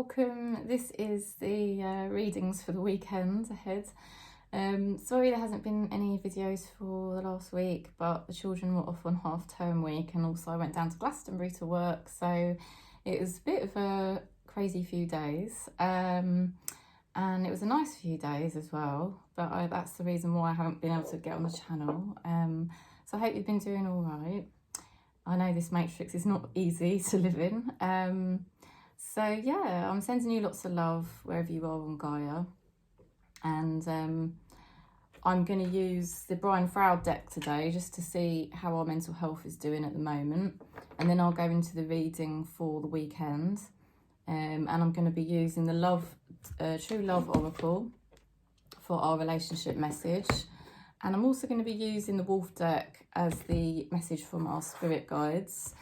welcome. This is the readings for the weekend ahead. Sorry there hasn't been any videos for the last week, but the children were off on half-term week, and also I went down to Glastonbury to work, so it was a bit of a crazy few days, and it was a nice few days as well, but that's the reason why I haven't been able to get on the channel. So I hope you've been doing all right. I know this matrix is not easy to live in. So yeah, I'm sending you lots of love wherever you are on Gaia. And I'm going to use the Brian Froud deck today just to see how our mental health is doing at the moment. And then I'll go into the reading for the weekend. And I'm going to be using the True Love Oracle for our relationship message. And I'm also going to be using the Wolf deck as the message from our spirit guides,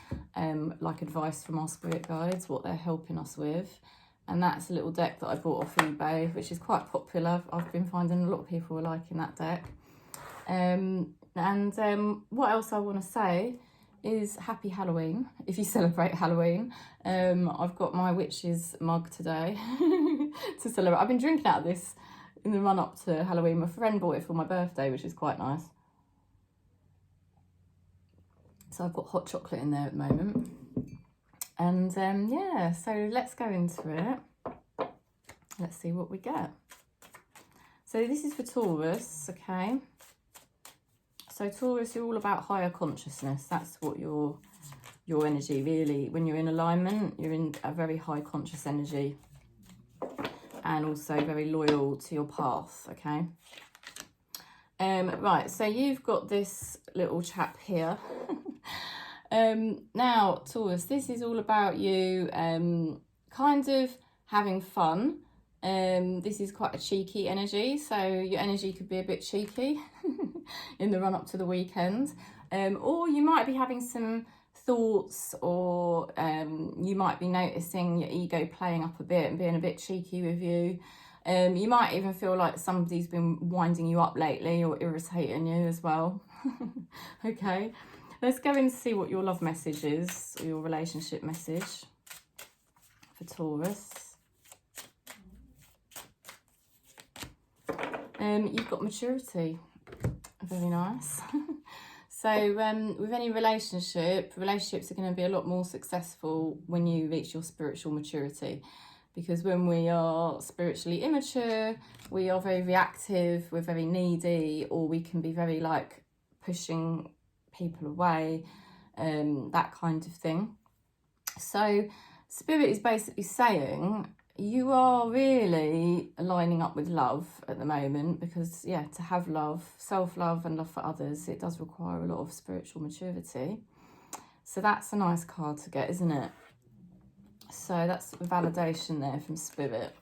like advice from our spirit guides, what they're helping us with. And that's a little deck that I bought off eBay, which is quite popular. I've been finding a lot of people are liking that deck. What else I want to say is happy Halloween, if you celebrate Halloween. I've got my witch's mug today to celebrate. I've been drinking out of this in the run up to Halloween. My friend bought it for my birthday, which is quite nice. So I've got hot chocolate in there at the moment. And yeah, so let's go into it. Let's see what we get. So this is for Taurus, okay? So Taurus, you're all about higher consciousness. That's what your energy really, when you're in alignment, you're in a very high conscious energy. And also very loyal to your path, okay? Right, so you've got this little chap here. Now, Taurus, this is all about you kind of having fun. This is quite a cheeky energy, so your energy could be a bit cheeky in the run-up to the weekend. Or you might be having some thoughts, or you might be noticing your ego playing up a bit and being a bit cheeky with you. You might even feel like somebody's been winding you up lately or irritating you as well. Okay, let's go and see what your love message is, or your relationship message for Taurus. You've got maturity. Very nice. So with any relationships are going to be a lot more successful when you reach your spiritual maturity. Because when we are spiritually immature, we are very reactive, we're very needy, or we can be very like pushing people away, that kind of thing. So Spirit is basically saying you are really lining up with love at the moment, because yeah, to have love, self-love and love for others, it does require a lot of spiritual maturity. So that's a nice card to get, isn't it? So that's validation there from Spirit,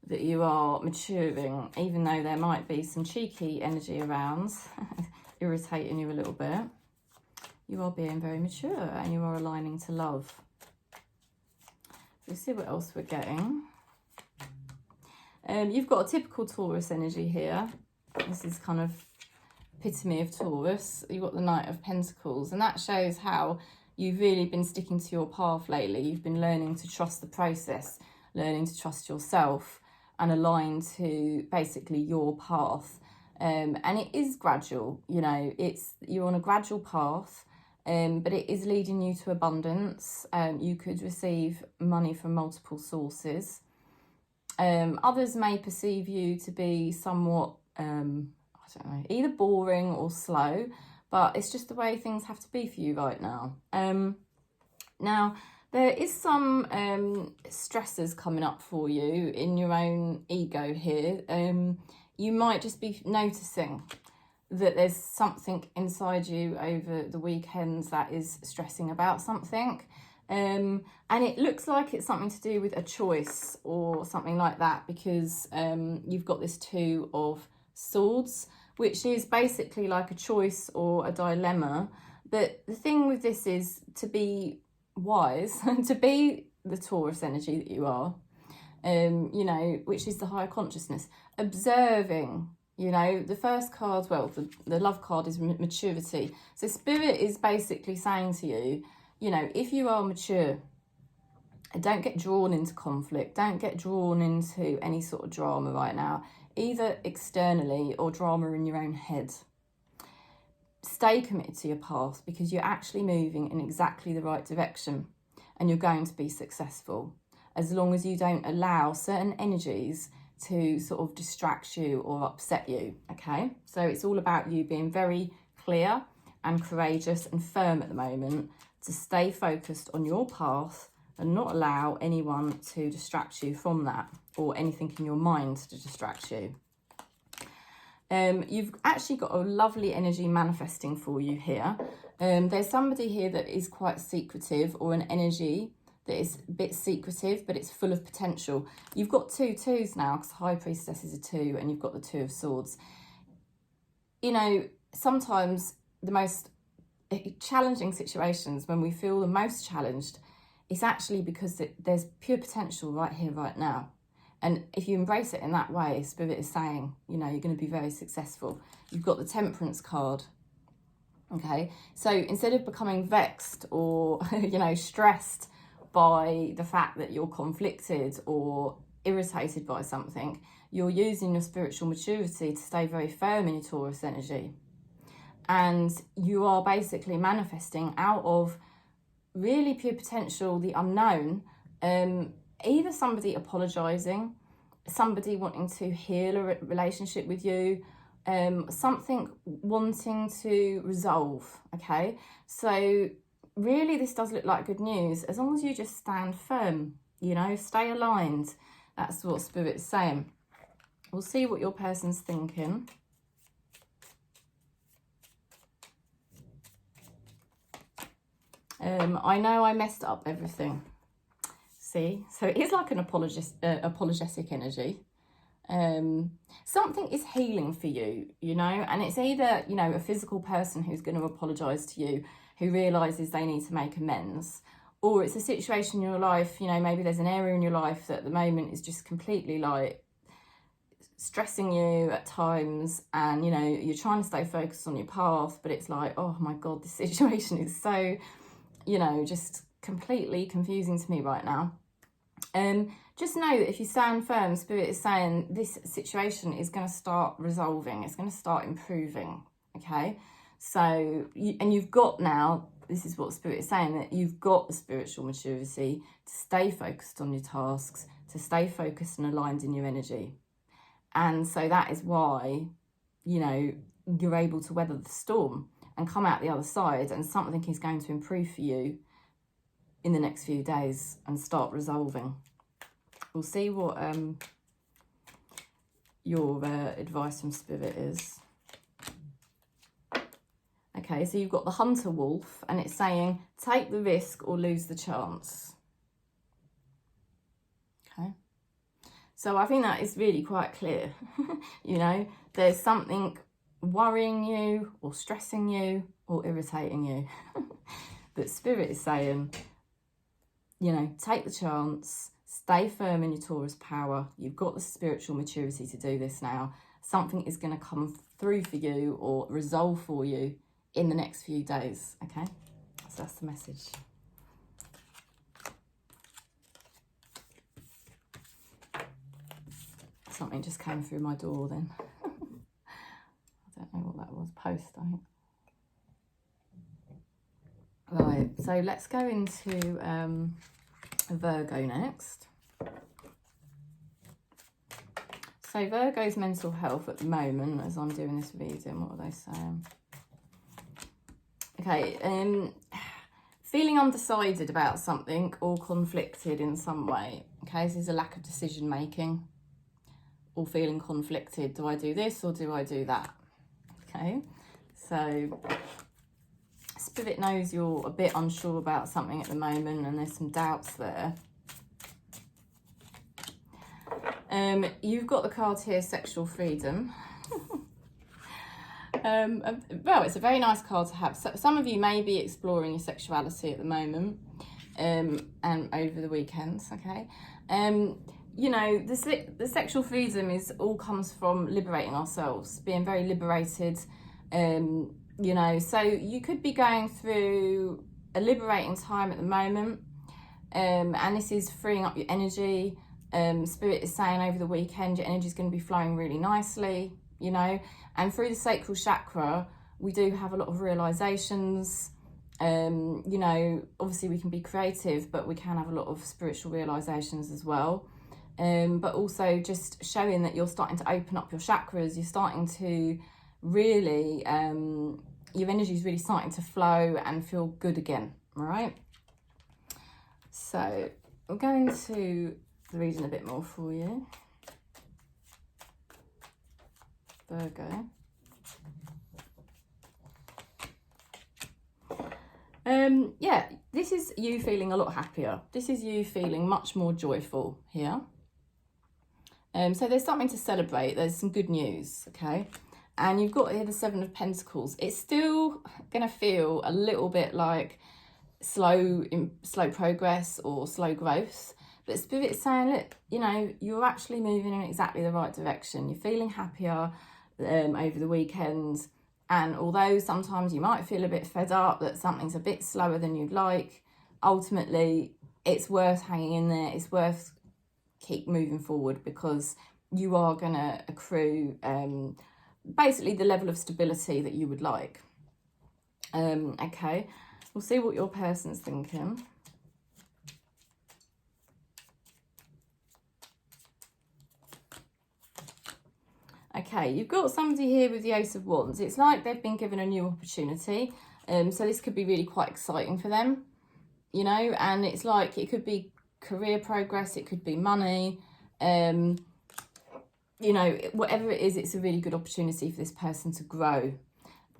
that you are maturing, even though there might be some cheeky energy around, irritating you a little bit. You are being very mature and you are aligning to love. Let's see what else we're getting. You've got a typical Taurus energy here. This is kind of epitome of Taurus. You've got the Knight of Pentacles, and that shows how you've really been sticking to your path lately. You've been learning to trust the process, learning to trust yourself and align to basically your path. And it is gradual, you know, you're on a gradual path. But it is leading you to abundance. You could receive money from multiple sources. Others may perceive you to be somewhat, I don't know, either boring or slow, but it's just the way things have to be for you right now. Now, there is some stressors coming up for you in your own ego here. You might just be noticing that there's something inside you over the weekends that is stressing about something. And it looks like it's something to do with a choice or something like that, because you've got this Two of Swords, which is basically like a choice or a dilemma. But the thing with this is to be wise, to be the Taurus energy that you are, you know, which is the higher consciousness, observing. You know, the first card, well, the love card is maturity. So Spirit is basically saying to you, you know, if you are mature don't get drawn into conflict. Don't get drawn into any sort of drama right now, either externally or drama in your own head. Stay committed to your path, because you're actually moving in exactly the right direction and you're going to be successful, as long as you don't allow certain energies to sort of distract you or upset you, okay? So it's all about you being very clear and courageous and firm at the moment to stay focused on your path and not allow anyone to distract you from that, or anything in your mind to distract you. You've actually got a lovely energy manifesting for you here. There's somebody here that is quite secretive, or an energy that is a bit secretive, but it's full of potential. You've got 2 twos now, because High Priestess is a 2, and you've got the 2 of Swords. You know, sometimes the most challenging situations, when we feel the most challenged, it's actually because there's pure potential right here, right now. And if you embrace it in that way, Spirit is saying, you know, you're going to be very successful. You've got the Temperance card. Okay, so instead of becoming vexed or, you know, stressed by the fact that you're conflicted or irritated by something, you're using your spiritual maturity to stay very firm in your Taurus energy. And you are basically manifesting out of really pure potential, the unknown, either somebody apologising, somebody wanting to heal a relationship with you, something wanting to resolve, okay? So really this does look like good news, as long as you just stand firm, you know, stay aligned. That's what Spirit's saying. We'll see what your person's thinking. I know I messed up everything. See, so it is like an apologetic energy. Something is healing for you, you know, and it's either, you know, a physical person who's going to apologise to you, who realises they need to make amends, or it's a situation in your life, you know, maybe there's an area in your life that at the moment is just completely like stressing you at times, and, you know, you're trying to stay focused on your path, but it's like, oh my God, this situation is so, you know, just completely confusing to me right now. Just know that if you stand firm, Spirit is saying this situation is going to start resolving. It's going to start improving, okay? So, you've got now, this is what Spirit is saying, that you've got the spiritual maturity to stay focused on your tasks, to stay focused and aligned in your energy. And so that is why, you know, you're able to weather the storm and come out the other side, and something is going to improve for you in the next few days and start resolving. We'll see what your advice from Spirit is. Okay, so you've got the Hunter Wolf, and it's saying, take the risk or lose the chance. Okay. So I think that is really quite clear. You know, there's something worrying you or stressing you or irritating you. But Spirit is saying, you know, take the chance, stay firm in your Taurus power. You've got the spiritual maturity to do this now. Something is going to come through for you or resolve for you in the next few days, okay? So that's the message. Something just came through my door then. I don't know what that was. Post, I think. Right, so let's go into Virgo next. So Virgo's mental health at the moment, as I'm doing this reading, what are they saying? Okay, feeling undecided about something or conflicted in some way. Okay, this is a lack of decision making, or feeling conflicted. Do I do this or do I do that? Okay, so Spirit knows you're a bit unsure about something at the moment, and there's some doubts there. You've got the card here, sexual freedom. Well, it's a very nice card to have. So, some of you may be exploring your sexuality at the moment, and over the weekends, okay? You know, the sexual freedom all comes from liberating ourselves, being very liberated, you know, so you could be going through a liberating time at the moment. and this is freeing up your energy. Spirit is saying over the weekend your energy is going to be flowing really nicely, you know, and through the sacral chakra we do have a lot of realizations. You know, obviously we can be creative, but we can have a lot of spiritual realizations as well. But also just showing that you're starting to open up your chakras, you're starting to really, your energy is really starting to flow and feel good again, all right? So I'm going to the reading a bit more for you. Virgo. Yeah, this is you feeling a lot happier. This is you feeling much more joyful here. So there's something to celebrate. There's some good news, okay? And you've got here the Seven of Pentacles. It's still going to feel a little bit like slow progress or slow growth. But Spirit is saying, look, you know, you're actually moving in exactly the right direction. You're feeling happier over the weekend. And although sometimes you might feel a bit fed up that something's a bit slower than you'd like, ultimately it's worth hanging in there. It's worth keep moving forward, because you are going to accrue basically the level of stability that you would like. Okay, we'll see what your person's thinking. Okay, you've got somebody here with the Ace of Wands. It's like they've been given a new opportunity. So this could be really quite exciting for them, you know, and it's like it could be career progress, it could be money, you know, whatever it is, it's a really good opportunity for this person to grow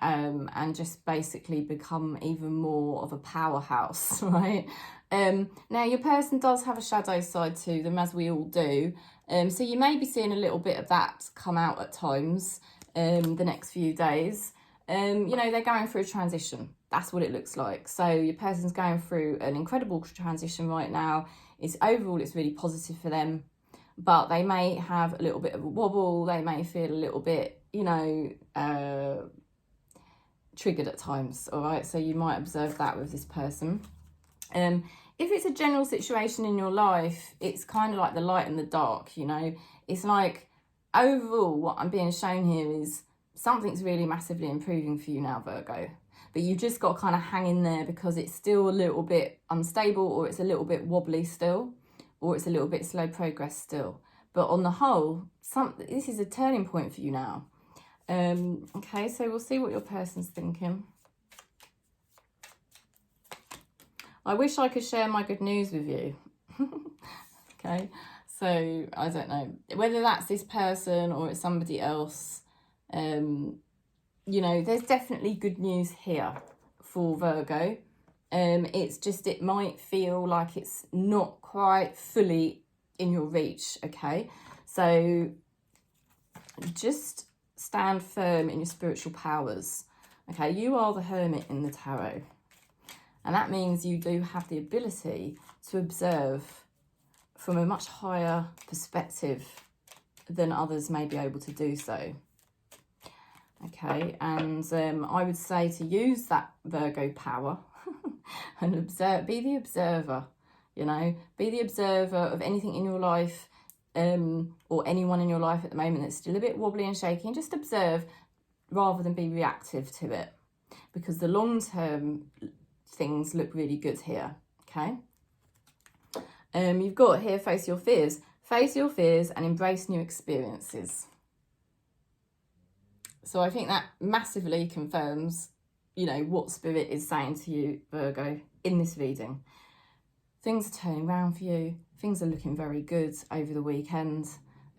and just basically become even more of a powerhouse, right? Now, your person does have a shadow side to them, as we all do. So you may be seeing a little bit of that come out at times the next few days. You know, they're going through a transition. That's what it looks like. So your person's going through an incredible transition right now. Overall, it's really positive for them. But they may have a little bit of a wobble. They may feel a little bit, you know, triggered at times, all right? So you might observe that with this person. If it's a general situation in your life, it's kind of like the light and the dark, you know. It's like, overall, what I'm being shown here is something's really massively improving for you now, Virgo. But you've just got to kind of hang in there, because it's still a little bit unstable, or it's a little bit wobbly still, or it's a little bit slow progress still. But on the whole, this is a turning point for you now. Okay, so we'll see what your person's thinking. I wish I could share my good news with you. Okay, so I don't know whether that's this person or it's somebody else. You know, there's definitely good news here for Virgo. It's just, it might feel like it's not quite fully in your reach, okay? So just stand firm in your spiritual powers, okay? You are the Hermit in the tarot. And that means you do have the ability to observe from a much higher perspective than others may be able to do so. Okay, and I would say to use that Virgo power and observe, be the observer, you know, be the observer of anything in your life or anyone in your life at the moment that's still a bit wobbly and shaky, and just observe rather than be reactive to it, because the long-term things look really good here, okay? You've got here, face your fears. Face your fears and embrace new experiences. So I think that massively confirms, you know, what Spirit is saying to you, Virgo, in this reading. Things are turning around for you. Things are looking very good over the weekend.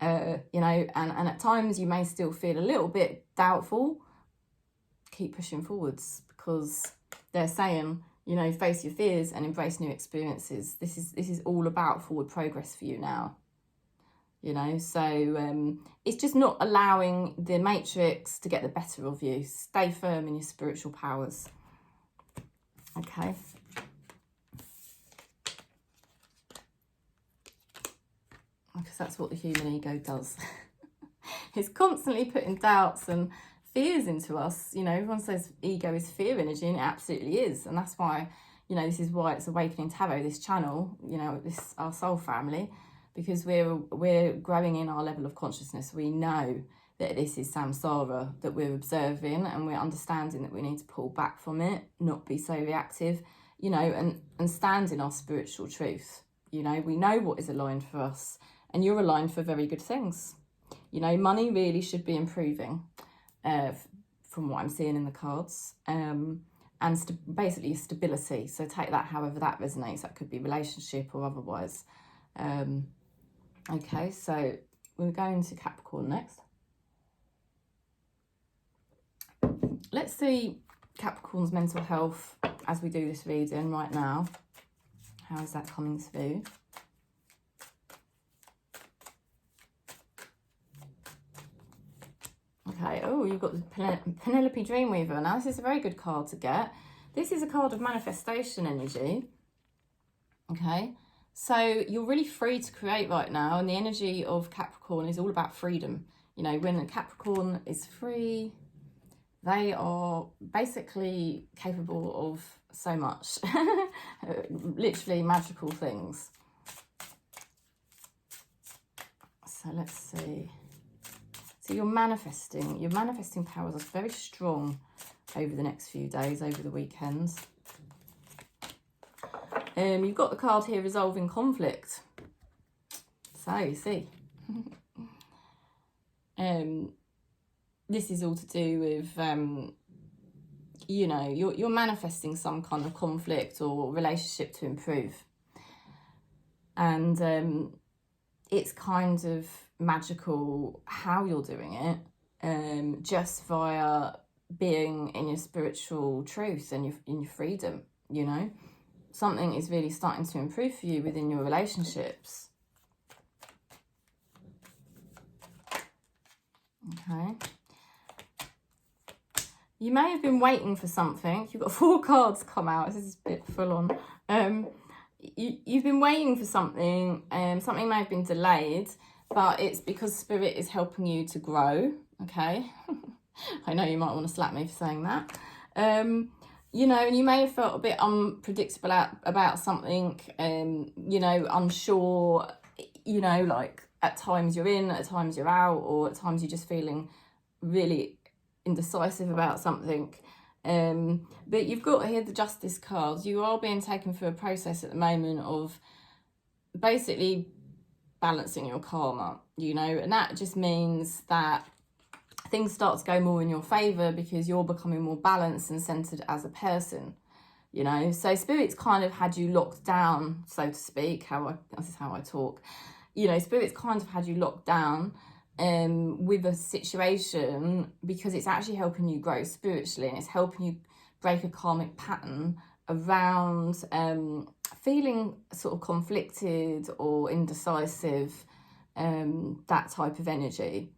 You know, and at times you may still feel a little bit doubtful. Keep pushing forwards, because they're saying, you know, face your fears and embrace new experiences. This is all about forward progress for you now. You know, so it's just not allowing the matrix to get the better of you. Stay firm in your spiritual powers. Okay. Because that's what the human ego does. It's constantly putting doubts and fears into us. You know, everyone says ego is fear energy, and it absolutely is. And that's why, you know, this is why it's Awakening Tarot, this channel, you know, this our soul family, because we're growing in our level of consciousness. We know that this is samsara that we're observing, and we're understanding that we need to pull back from it, not be so reactive, you know, and stand in our spiritual truth. You know, we know what is aligned for us, and you're aligned for very good things. You know, money really should be improving, from what I'm seeing in the cards, and basically stability. So take that however that resonates. That could be relationship or otherwise. Okay, so we're going to Capricorn next. Let's see Capricorn's mental health as we do this reading right now. How is that coming through? Okay, oh, you've got the Penelope Dreamweaver. Now, this is a very good card to get. This is a card of manifestation energy. Okay, so you're really free to create right now, and the energy of Capricorn is all about freedom. You know, when a Capricorn is free, they are basically capable of so much, literally magical things. So let's see. So you're manifesting. Your manifesting powers are very strong over the next few days, over the weekends. You've got the card here, resolving conflict. So you see. This is all to do with, you know, you're manifesting some kind of conflict or relationship to improve. And it's kind of magical how you're doing it, just via being in your spiritual truth and in your freedom, you know. Something is really starting to improve for you within your relationships. Okay. You may have been waiting for something. You've got 4 cards come out. This is a bit full on. You've been waiting for something. Something may have been delayed, but it's because Spirit is helping you to grow. Okay. I know you might want to slap me for saying that. You know, and you may have felt a bit unpredictable about something, you know, unsure, you know, like at times you're in, at times you're out, or at times you're just feeling really indecisive about something. But you've got here the Justice cards. You are being taken through a process at the moment of basically balancing your karma, you know, and that just means that things start to go more in your favour because you're becoming more balanced and centred as a person, you know. So Spirit's kind of had you locked down, so to speak. This is how I talk. You know, Spirit's kind of had you locked down with a situation because it's actually helping you grow spiritually, and it's helping you break a karmic pattern around feeling sort of conflicted or indecisive, that type of energy.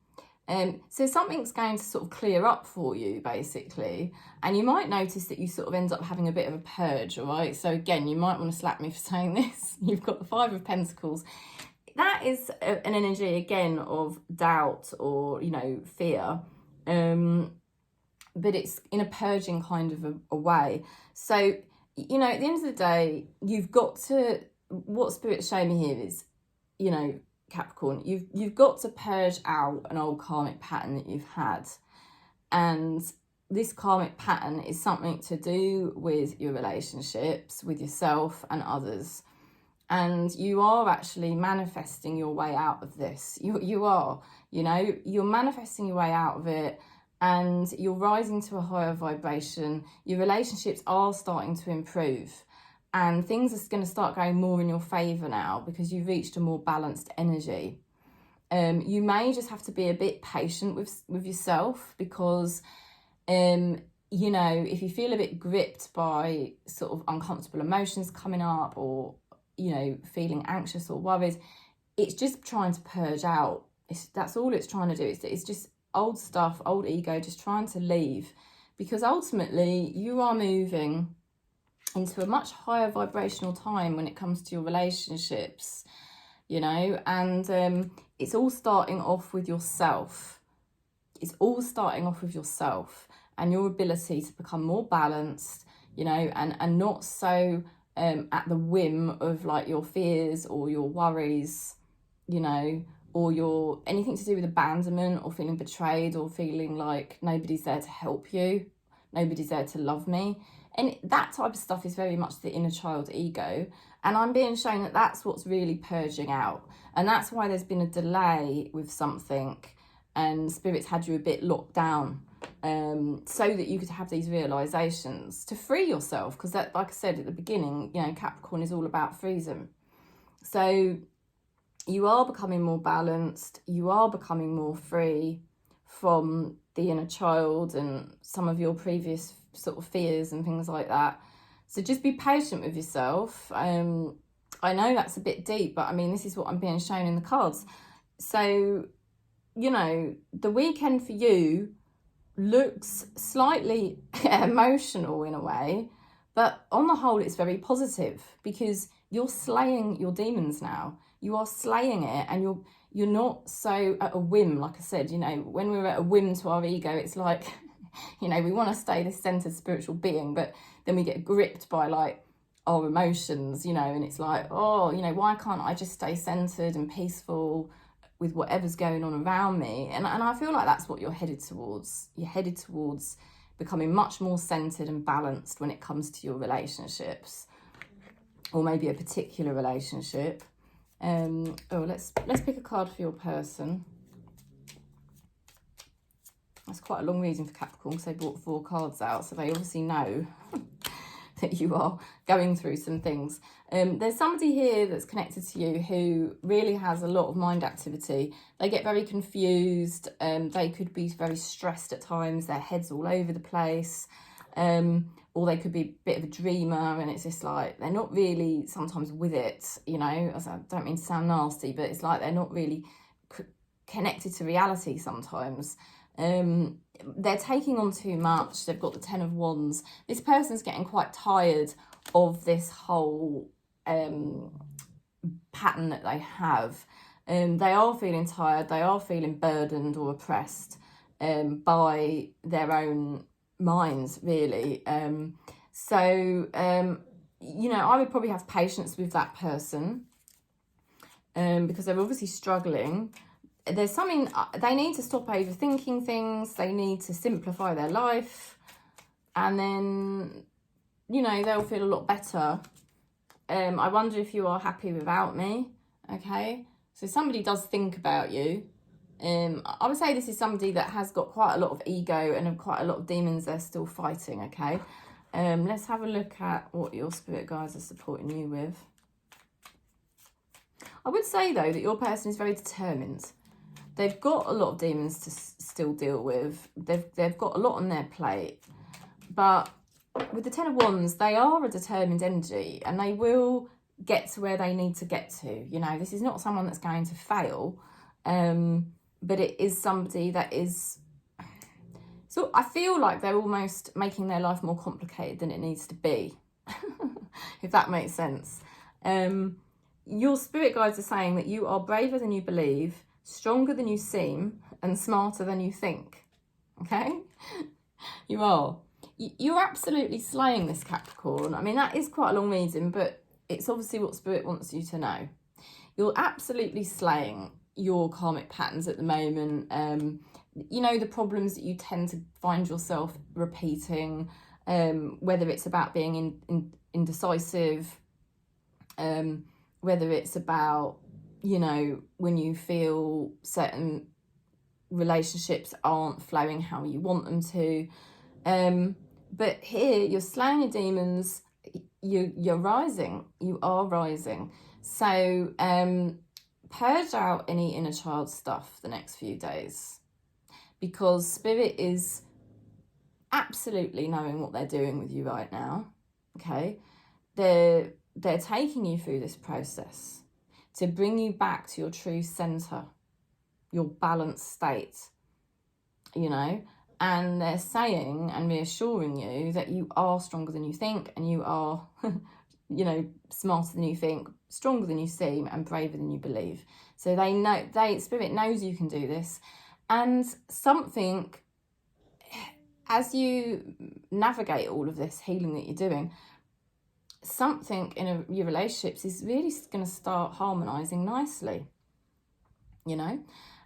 So something's going to sort of clear up for you, basically, and you might notice that you sort of end up having a bit of a purge, all right? So again, you might want to slap me for saying this. You've got the 5 of Pentacles. That is an energy, again, of doubt or, you know, fear, but it's in a purging kind of a way. So, you know, at the end of the day, you've got to, what Spirit's showing me here is, you know, Capricorn, you've got to purge out an old karmic pattern that you've had. And this karmic pattern is something to do with your relationships, with yourself and others. And you are actually manifesting your way out of this. You are, you know, you're manifesting your way out of it, and you're rising to a higher vibration. Your relationships are starting to improve, and things are going to start going more in your favour now because you've reached a more balanced energy. You may just have to be a bit patient with yourself because, you know, if you feel a bit gripped by sort of uncomfortable emotions coming up, or, you know, feeling anxious or worried, it's just trying to purge out. That's all it's trying to do. It's just old stuff, old ego, just trying to leave, because ultimately you are moving into a much higher vibrational time when it comes to your relationships, you know, and it's all starting off with yourself. It's all starting off with yourself and your ability to become more balanced, you know, and not so at the whim of like your fears or your worries, you know, or your anything to do with abandonment or feeling betrayed or feeling like nobody's there to help you, nobody's there to love me. And that type of stuff is very much the inner child ego. And I'm being shown that that's what's really purging out. And that's why there's been a delay with something and Spirit's had you a bit locked down, so that you could have these realizations to free yourself. Because that, like I said at the beginning, you know, Capricorn is all about freedom. So you are becoming more balanced. You are becoming more free from the inner child and some of your previous sort of fears and things like that. So just be patient with yourself. I know that's a bit deep, but I mean, this is what I'm being shown in the cards. So, you know, the weekend for you looks slightly emotional in a way, but on the whole, it's very positive because you're slaying your demons now. You are slaying it, and you're not so at a whim. Like I said, you know, when we're at a whim to our ego, it's like, you know, we want to stay this centered spiritual being, but then we get gripped by like our emotions, you know, and it's like, oh, you know, why can't I just stay centered and peaceful with whatever's going on around me? And I feel like that's what you're headed towards. You're headed towards becoming much more centered and balanced when it comes to your relationships, or maybe a particular relationship. Let's pick a card for your person. That's quite a long reading for Capricorn because they brought 4 cards out, so they obviously know that you are going through some things. There's somebody here that's connected to you who really has a lot of mind activity. They get very confused. They could be very stressed at times. Their head's all over the place. Or they could be a bit of a dreamer, and it's just like they're not really sometimes with it, you know. I don't mean to sound nasty, but it's like they're not really connected to reality sometimes. They're taking on too much. They've got the 10 of Wands. This person's getting quite tired of this whole pattern that they have. They are feeling tired. They are feeling burdened or oppressed by their own minds, really. You know, I would probably have patience with that person because they're obviously struggling. There's something, they need to stop overthinking things. They need to simplify their life, and then, you know, they'll feel a lot better. I wonder if you are happy without me. Okay, so somebody does think about you. I would say this is somebody that has got quite a lot of ego and quite a lot of demons they're still fighting, okay? Let's have a look at what your spirit guides are supporting you with. I would say, though, that your person is very determined. They've got a lot of demons to still deal with. They've got a lot on their plate. But with the 10 of Wands, they are a determined energy, and they will get to where they need to get to. You know, this is not someone that's going to fail. But it is somebody that is, so I feel like they're almost making their life more complicated than it needs to be, if that makes sense. Your spirit guides are saying that you are braver than you believe, stronger than you seem, and smarter than you think, okay? You are. You're absolutely slaying this, Capricorn. I mean, that is quite a long reading, but it's obviously what spirit wants you to know. You're absolutely slaying your karmic patterns at the moment. You know, the problems that you tend to find yourself repeating, whether it's about being indecisive, whether it's about, you know, when you feel certain relationships aren't flowing how you want them to. But here, you're slaying your demons, you're rising, you are rising. So, purge out any inner child stuff the next few days, because spirit is absolutely knowing what they're doing with you right now. Okay, they're taking you through this process to bring you back to your true center, your balanced state, you know, and they're saying and reassuring you that you are stronger than you think, and you are you know, smarter than you think, stronger than you seem, and braver than you believe. So they know, spirit knows you can do this. And something, as you navigate all of this healing that you're doing, something in your relationships is really going to start harmonizing nicely, you know,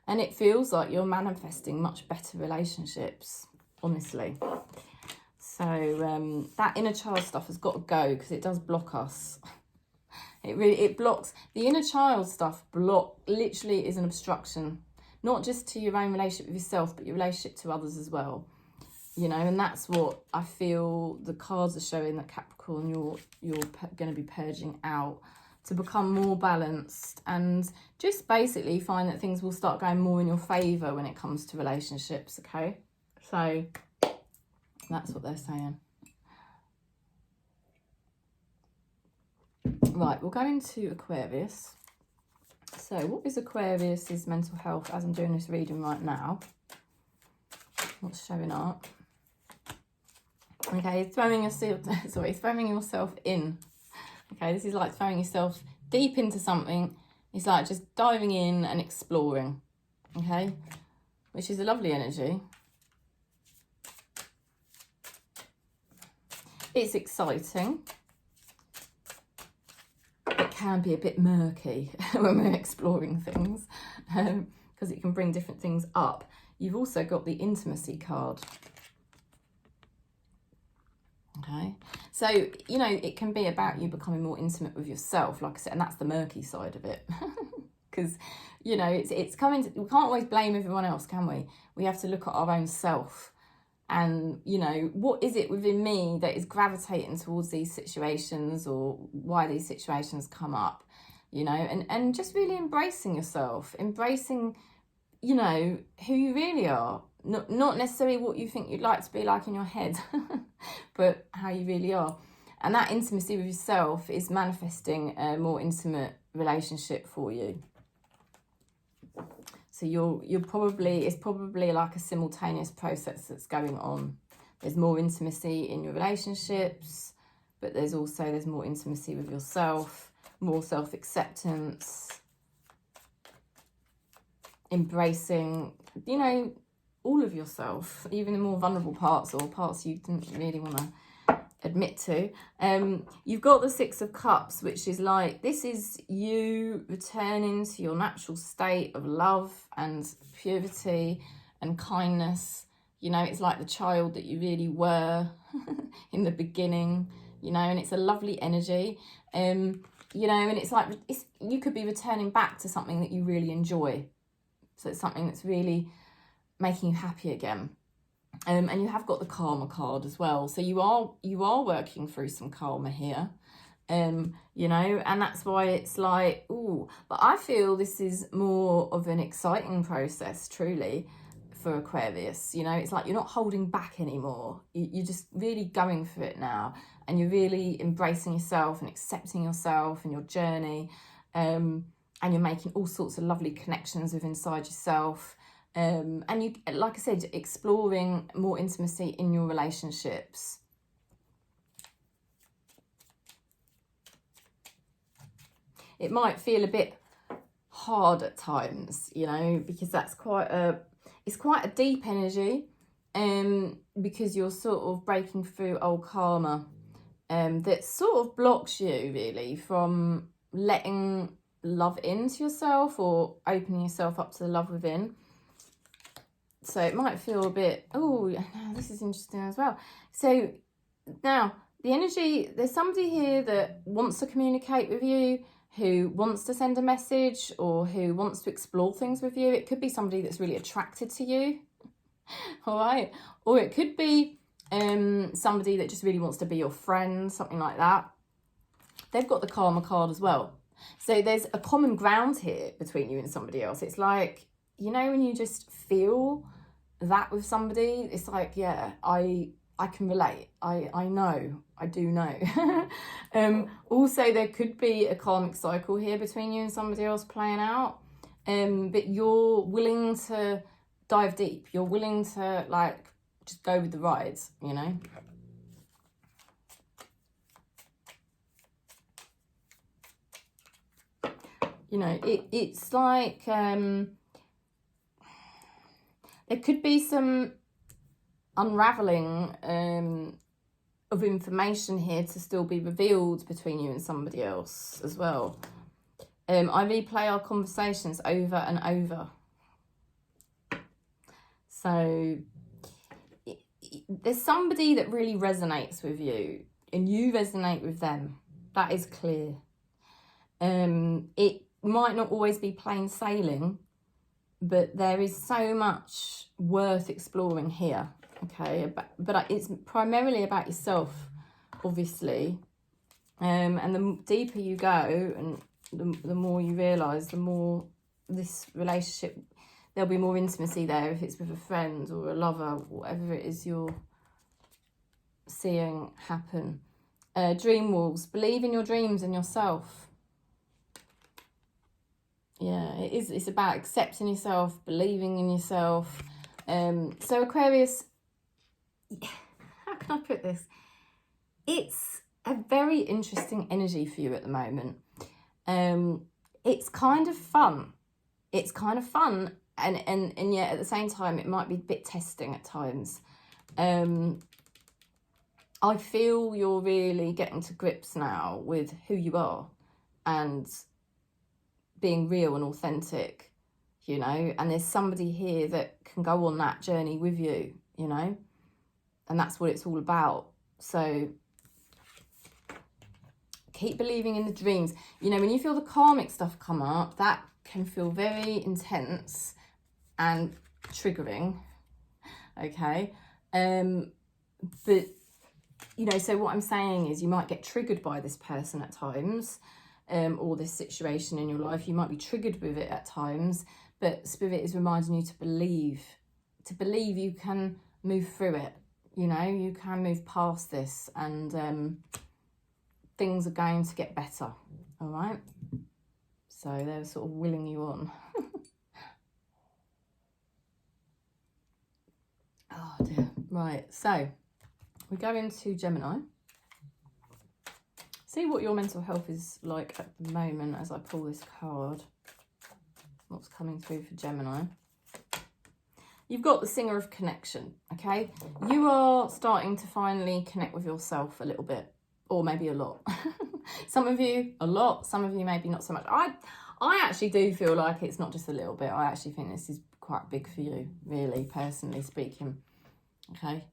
and it feels like you're manifesting much better relationships, honestly. So that inner child stuff has got to go, because it does block us. It blocks the inner child stuff. Literally is an obstruction, not just to your own relationship with yourself, but your relationship to others as well, you know. And that's what I feel the cards are showing, that Capricorn, you're going to be purging out to become more balanced, and just basically find that things will start going more in your favor when it comes to relationships. Okay, so that's what they're saying. Right, we'll go into Aquarius. So what is Aquarius's mental health as I'm doing this reading right now? What's showing up? Okay, throwing yourself in. Okay, this is like throwing yourself deep into something. It's like just diving in and exploring. Okay, which is a lovely energy. It's exciting. It can be a bit murky when we're exploring things, because it can bring different things up. You've also got the intimacy card. Okay, so, you know, it can be about you becoming more intimate with yourself, like I said, and that's the murky side of it. Because, you know, it's coming to, we can't always blame everyone else, can we? We have to look at our own self. And, you know, what is it within me that is gravitating towards these situations, or why these situations come up, you know, and just really embracing yourself, embracing, you know, who you really are. Not necessarily what you think you'd like to be like in your head, but how you really are. And that intimacy with yourself is manifesting a more intimate relationship for you. So you're probably, it's probably like a simultaneous process that's going on. There's more intimacy in your relationships, but there's more intimacy with yourself, more self-acceptance, embracing, you know, all of yourself, even the more vulnerable parts, or parts you didn't really want to admit to. You've got the Six of Cups, which is like, this is you returning to your natural state of love and purity and kindness. You know, it's like the child that you really were in the beginning, you know, and it's a lovely energy. You know, and it's like, you could be returning back to something that you really enjoy. So it's something that's really making you happy again. And you have got the karma card as well. So you are working through some karma here, you know, and that's why it's like, ooh, but I feel this is more of an exciting process, truly, for Aquarius. You know, it's like you're not holding back anymore. You're just really going for it now, and you're really embracing yourself and accepting yourself and your journey, and you're making all sorts of lovely connections with inside yourself. And you, like I said, exploring more intimacy in your relationships. It might feel a bit hard at times, you know, because that's it's quite a deep energy, because you're sort of breaking through old karma, that sort of blocks you really from letting love into yourself, or opening yourself up to the love within. So it might feel a bit, oh, this is interesting as well. So now the energy, there's somebody here that wants to communicate with you, who wants to send a message, or who wants to explore things with you. It could be somebody that's really attracted to you, all right? Or it could be somebody that just really wants to be your friend, something like that. They've got the karma card as well. So there's a common ground here between you and somebody else. It's like, you know, when you just feel that with somebody, it's like, yeah, I can relate. I know, I do know. Also, there could be a karmic cycle here between you and somebody else playing out. But you're willing to dive deep. You're willing to, like, just go with the ride, you know? You know, it's like, there could be some unraveling of information here to still be revealed between you and somebody else as well. I replay our conversations over and over. So there's somebody that really resonates with you and you resonate with them. That is clear. It might not always be plain sailing, but there is so much worth exploring here. Okay, but it's primarily about yourself, obviously. And the deeper you go and the more you realise, the more this relationship, there'll be more intimacy there if it's with a friend or a lover, whatever it is you're seeing happen. Dream wolves, believe in your dreams and yourself. Yeah, it's about accepting yourself, believing in yourself. So Aquarius, how can I put this? It's a very interesting energy for you at the moment. It's kind of fun. It's kind of fun. And yet at the same time, it might be a bit testing at times. I feel you're really getting to grips now with who you are and being real and authentic, you know, and there's somebody here that can go on that journey with you, you know, and that's what it's all about. So keep believing in the dreams. You know, when you feel the karmic stuff come up, that can feel very intense and triggering, okay? But, you know, so what I'm saying is you might get triggered by this person at times, or this situation in your life. You might be triggered with it at times, but Spirit is reminding you to believe you can move through it, you know, you can move past this, and things are going to get better, all right? So they're sort of willing you on. Oh dear. Right, so we go into Gemini. See what your mental health is like at the moment as I pull this card. What's coming through for Gemini? You've got the Singer of Connection, okay? You are starting to finally connect with yourself a little bit, or maybe a lot. Some of you, a lot. Some of you, maybe not so much. I actually do feel like it's not just a little bit. I actually think this is quite big for you, really, personally speaking, okay?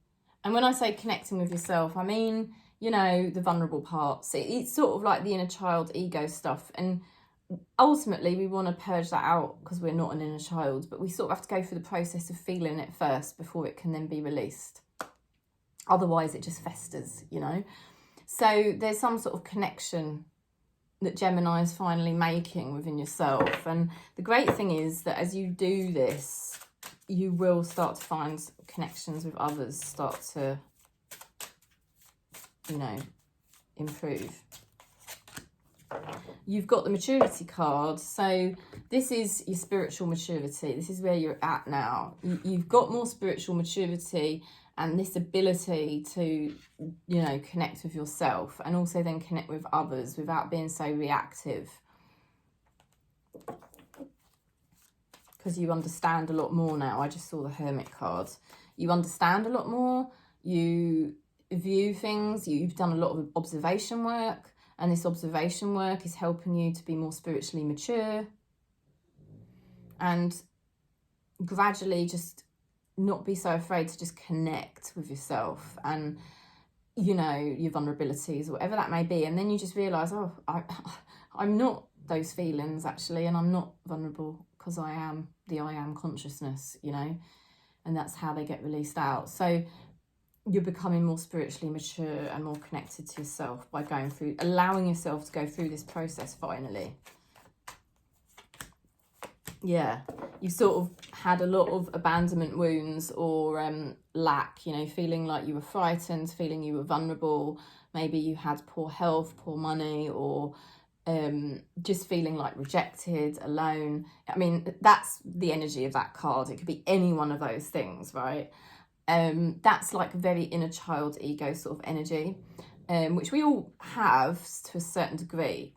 And when I say connecting with yourself, I mean, you know, the vulnerable parts. It's sort of like the inner child ego stuff. And ultimately, we want to purge that out because we're not an inner child. But we sort of have to go through the process of feeling it first before it can then be released. Otherwise, it just festers, you know. So there's some sort of connection that Gemini is finally making within yourself. And the great thing is that as you do this, you will start to find connections with others start to, you know, improve. You've got the maturity card. So this is your spiritual maturity. This is where you're at now. You've got more spiritual maturity and this ability to, you know, connect with yourself and also then connect with others without being so reactive. Because you understand a lot more now. I just saw the Hermit card. You understand a lot more. You view things. You've done a lot of observation work. And this observation work is helping you to be more spiritually mature. And gradually just not be so afraid to just connect with yourself and, you know, your vulnerabilities, whatever that may be. And then you just realise, oh, I'm not those feelings actually, and I'm not vulnerable because I am the I am consciousness, you know, and that's how they get released out. So you're becoming more spiritually mature and more connected to yourself by going through, allowing yourself to go through this process finally. Yeah, you've sort of had a lot of abandonment wounds or lack, you know, feeling like you were frightened, feeling you were vulnerable. Maybe you had poor health, poor money, or just feeling like rejected, alone. I mean, that's the energy of that card. It could be any one of those things, right? That's like a very inner child ego sort of energy, which we all have to a certain degree.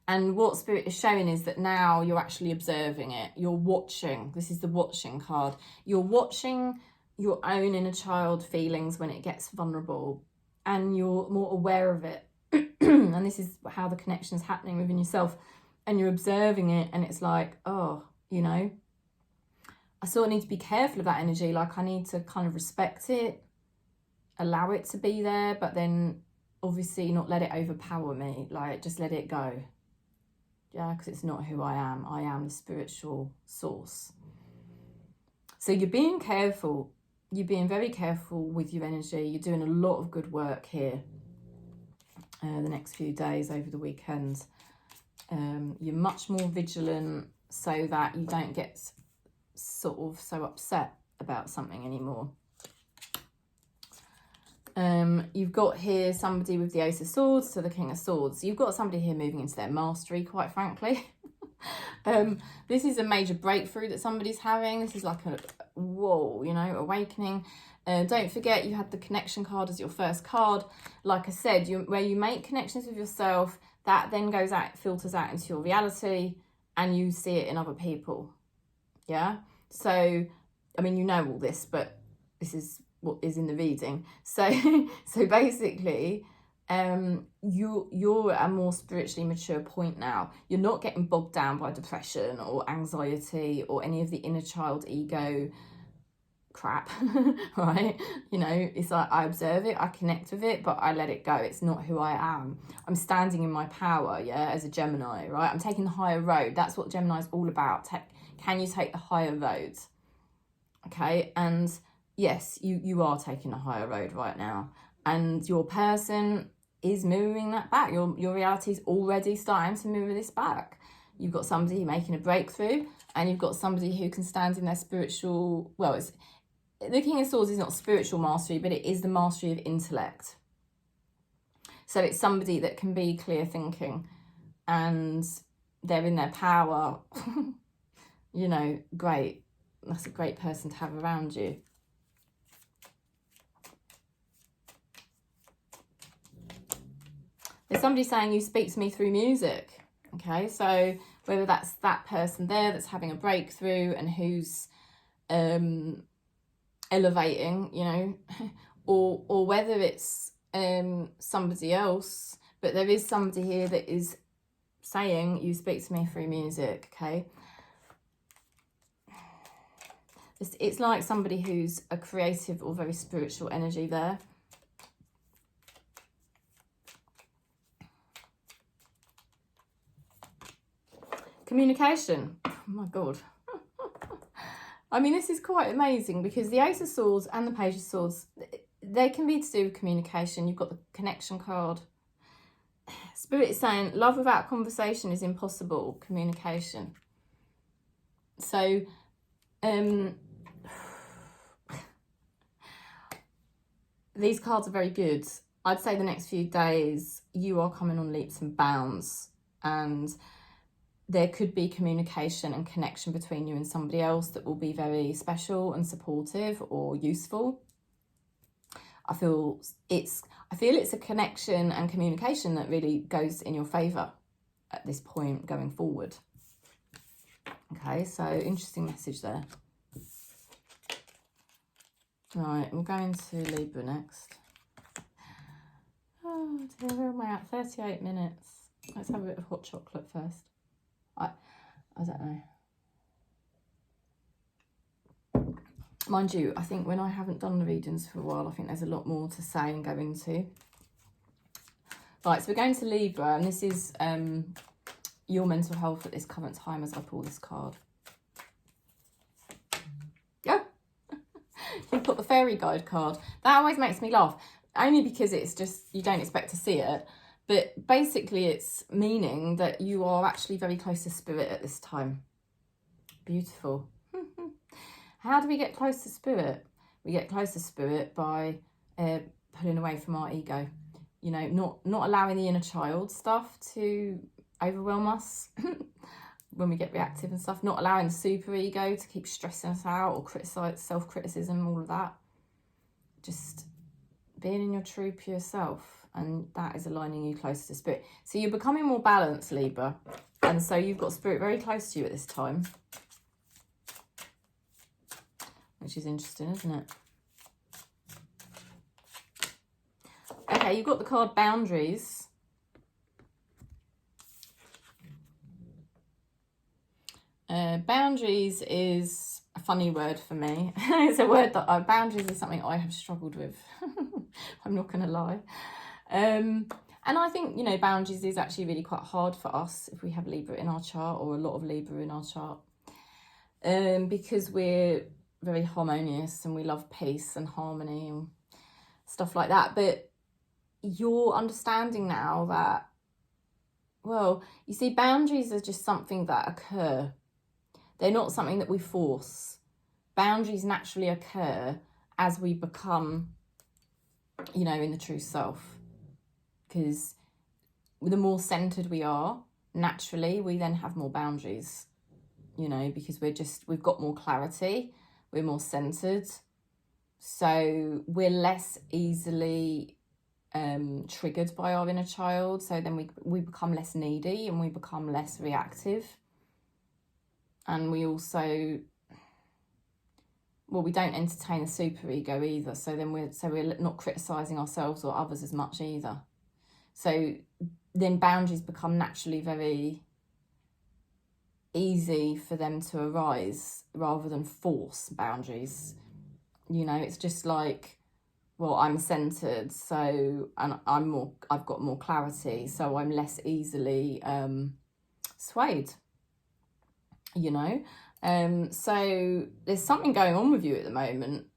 And what Spirit is showing is that now you're actually observing it. You're watching. This is the watching card. You're watching your own inner child feelings when it gets vulnerable, and you're more aware of it. And this is how the connection is happening within yourself, and you're observing it, and it's like, oh, you know, I sort of need to be careful of that energy. Like, I need to kind of respect it, allow it to be there, but then obviously not let it overpower me. Like, just let it go. Yeah, because it's not who I am. I am the spiritual source. So you're being careful. You're being very careful with your energy. You're doing a lot of good work here the next few days over the weekend. You're much more vigilant so that you don't get sort of so upset about something anymore. You've got here somebody with the Ace of Swords to the King of Swords. You've got somebody here moving into their mastery, quite frankly. This is a major breakthrough that somebody's having. This is like a, whoa, you know, awakening. Don't forget you had the connection card as your first card. Like I said, where you make connections with yourself, that then goes out, filters out into your reality, and you see it in other people. Yeah? So, I mean, you know all this, but this is what is in the reading. So basically, you're at a more spiritually mature point now. You're not getting bogged down by depression or anxiety or any of the inner child ego crap, right? You know, it's like, I observe it, I connect with it, but I let it go. It's not who I am. I'm standing in my power, yeah, as a Gemini, right? I'm taking the higher road. That's what Gemini is all about. Can you take the higher road? Okay, and yes, you are taking a higher road right now, and your person is mirroring that back. Your reality is already starting to mirror this back. You've got somebody making a breakthrough, and you've got somebody who can stand in their spiritual, well, it's, the King of Swords is not spiritual mastery, but it is the mastery of intellect. So it's somebody that can be clear thinking, and they're in their power. You know, great. That's a great person to have around you. There's somebody saying you speak to me through music. Okay, so whether that's that person there that's having a breakthrough and who's elevating, you know, or whether it's somebody else, but there is somebody here that is saying you speak to me through music. Okay, it's like somebody who's a creative or very spiritual energy there. Communication. Oh my God. I mean, this is quite amazing because the Ace of Swords and the Page of Swords, they can be to do with communication. You've got the connection card. Spirit is saying love without conversation is impossible. Communication. So, these cards are very good. I'd say the next few days you are coming on leaps and bounds, and there could be communication and connection between you and somebody else that will be very special and supportive or useful. I feel it's a connection and communication that really goes in your favour at this point going forward. Okay, so interesting message there. Right, we'll go into Libra next. Oh dear, where am I at? 38 minutes. Let's have a bit of hot chocolate first. I don't know. Mind you, I think when I haven't done the readings for a while, I think there's a lot more to say and go into. Right, so we're going to Libra, and this is your mental health at this current time as I pull this card. Yeah. You've got the fairy guide card. That always makes me laugh, only because it's just, you don't expect to see it. But basically it's meaning that you are actually very close to spirit at this time. Beautiful. How do we get close to spirit? We get close to spirit by pulling away from our ego. You know, not allowing the inner child stuff to overwhelm us when we get reactive and stuff. Not allowing the super ego to keep stressing us out or criticize, self-criticism, all of that. Just being in your true pure self. And that is aligning you closer to spirit. So you're becoming more balanced, Libra. And so you've got spirit very close to you at this time. Which is interesting, isn't it? Okay, you've got the card boundaries. Boundaries is a funny word for me. It's a word that boundaries is something I have struggled with. I'm not going to lie. And I think, you know, boundaries is actually really quite hard for us if we have Libra in our chart, or a lot of Libra in our chart. Because we're very harmonious and we love peace and harmony and stuff like that. But you're understanding now that, well, you see, boundaries are just something that occur. They're not something that we force. Boundaries naturally occur as we become, you know, in the true self. Because the more centered we are, naturally, we then have more boundaries, you know, because we've got more clarity, we're more centered. So we're less easily triggered by our inner child. So then we become less needy and we become less reactive. And we also, well, we don't entertain a super ego either. So then we're not criticizing ourselves or others as much either. So then boundaries become naturally very easy for them to arise rather than force boundaries. You know, it's just like, well, I'm centered, so, and I've got more clarity, so I'm less easily swayed. You know, so there's something going on with you at the moment.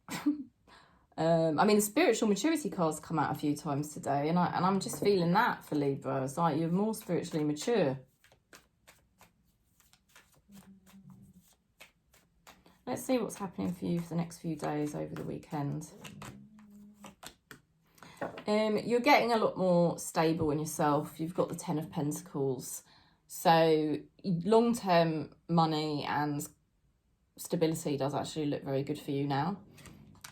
I mean, the spiritual maturity cards come out a few times today, and I'm just feeling that for Libra. It's like you're more spiritually mature. Let's see what's happening for you for the next few days over the weekend. You're getting a lot more stable in yourself. You've got the 10 of Pentacles. So long-term money and stability does actually look very good for you now.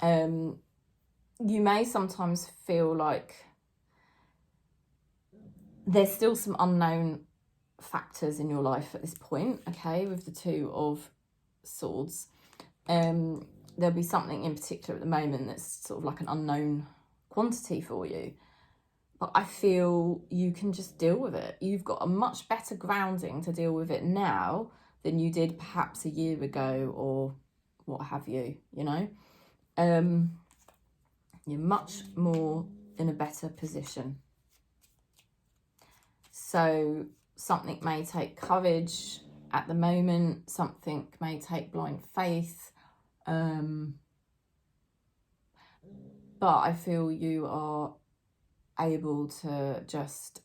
You may sometimes feel like there's still some unknown factors in your life at this point, okay, with the 2 of Swords. There'll be something in particular at the moment that's sort of like an unknown quantity for you. But I feel you can just deal with it. You've got a much better grounding to deal with it now than you did perhaps a year ago or what have you, you know. You're much more in a better position. So something may take courage at the moment. Something may take blind faith. But I feel you are able to just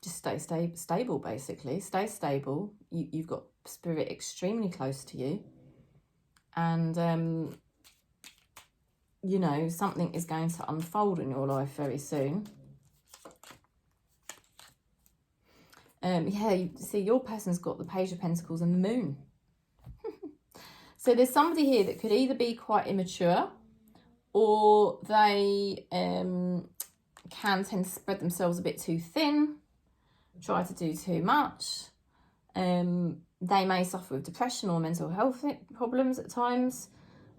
stay stable, basically. Stay stable. You've got spirit extremely close to you. And, you know, something is going to unfold in your life very soon. Yeah, you see, your person's got the Page of Pentacles and the Moon. So there's somebody here that could either be quite immature, or they can tend to spread themselves a bit too thin, try to do too much. They may suffer with depression or mental health problems at times.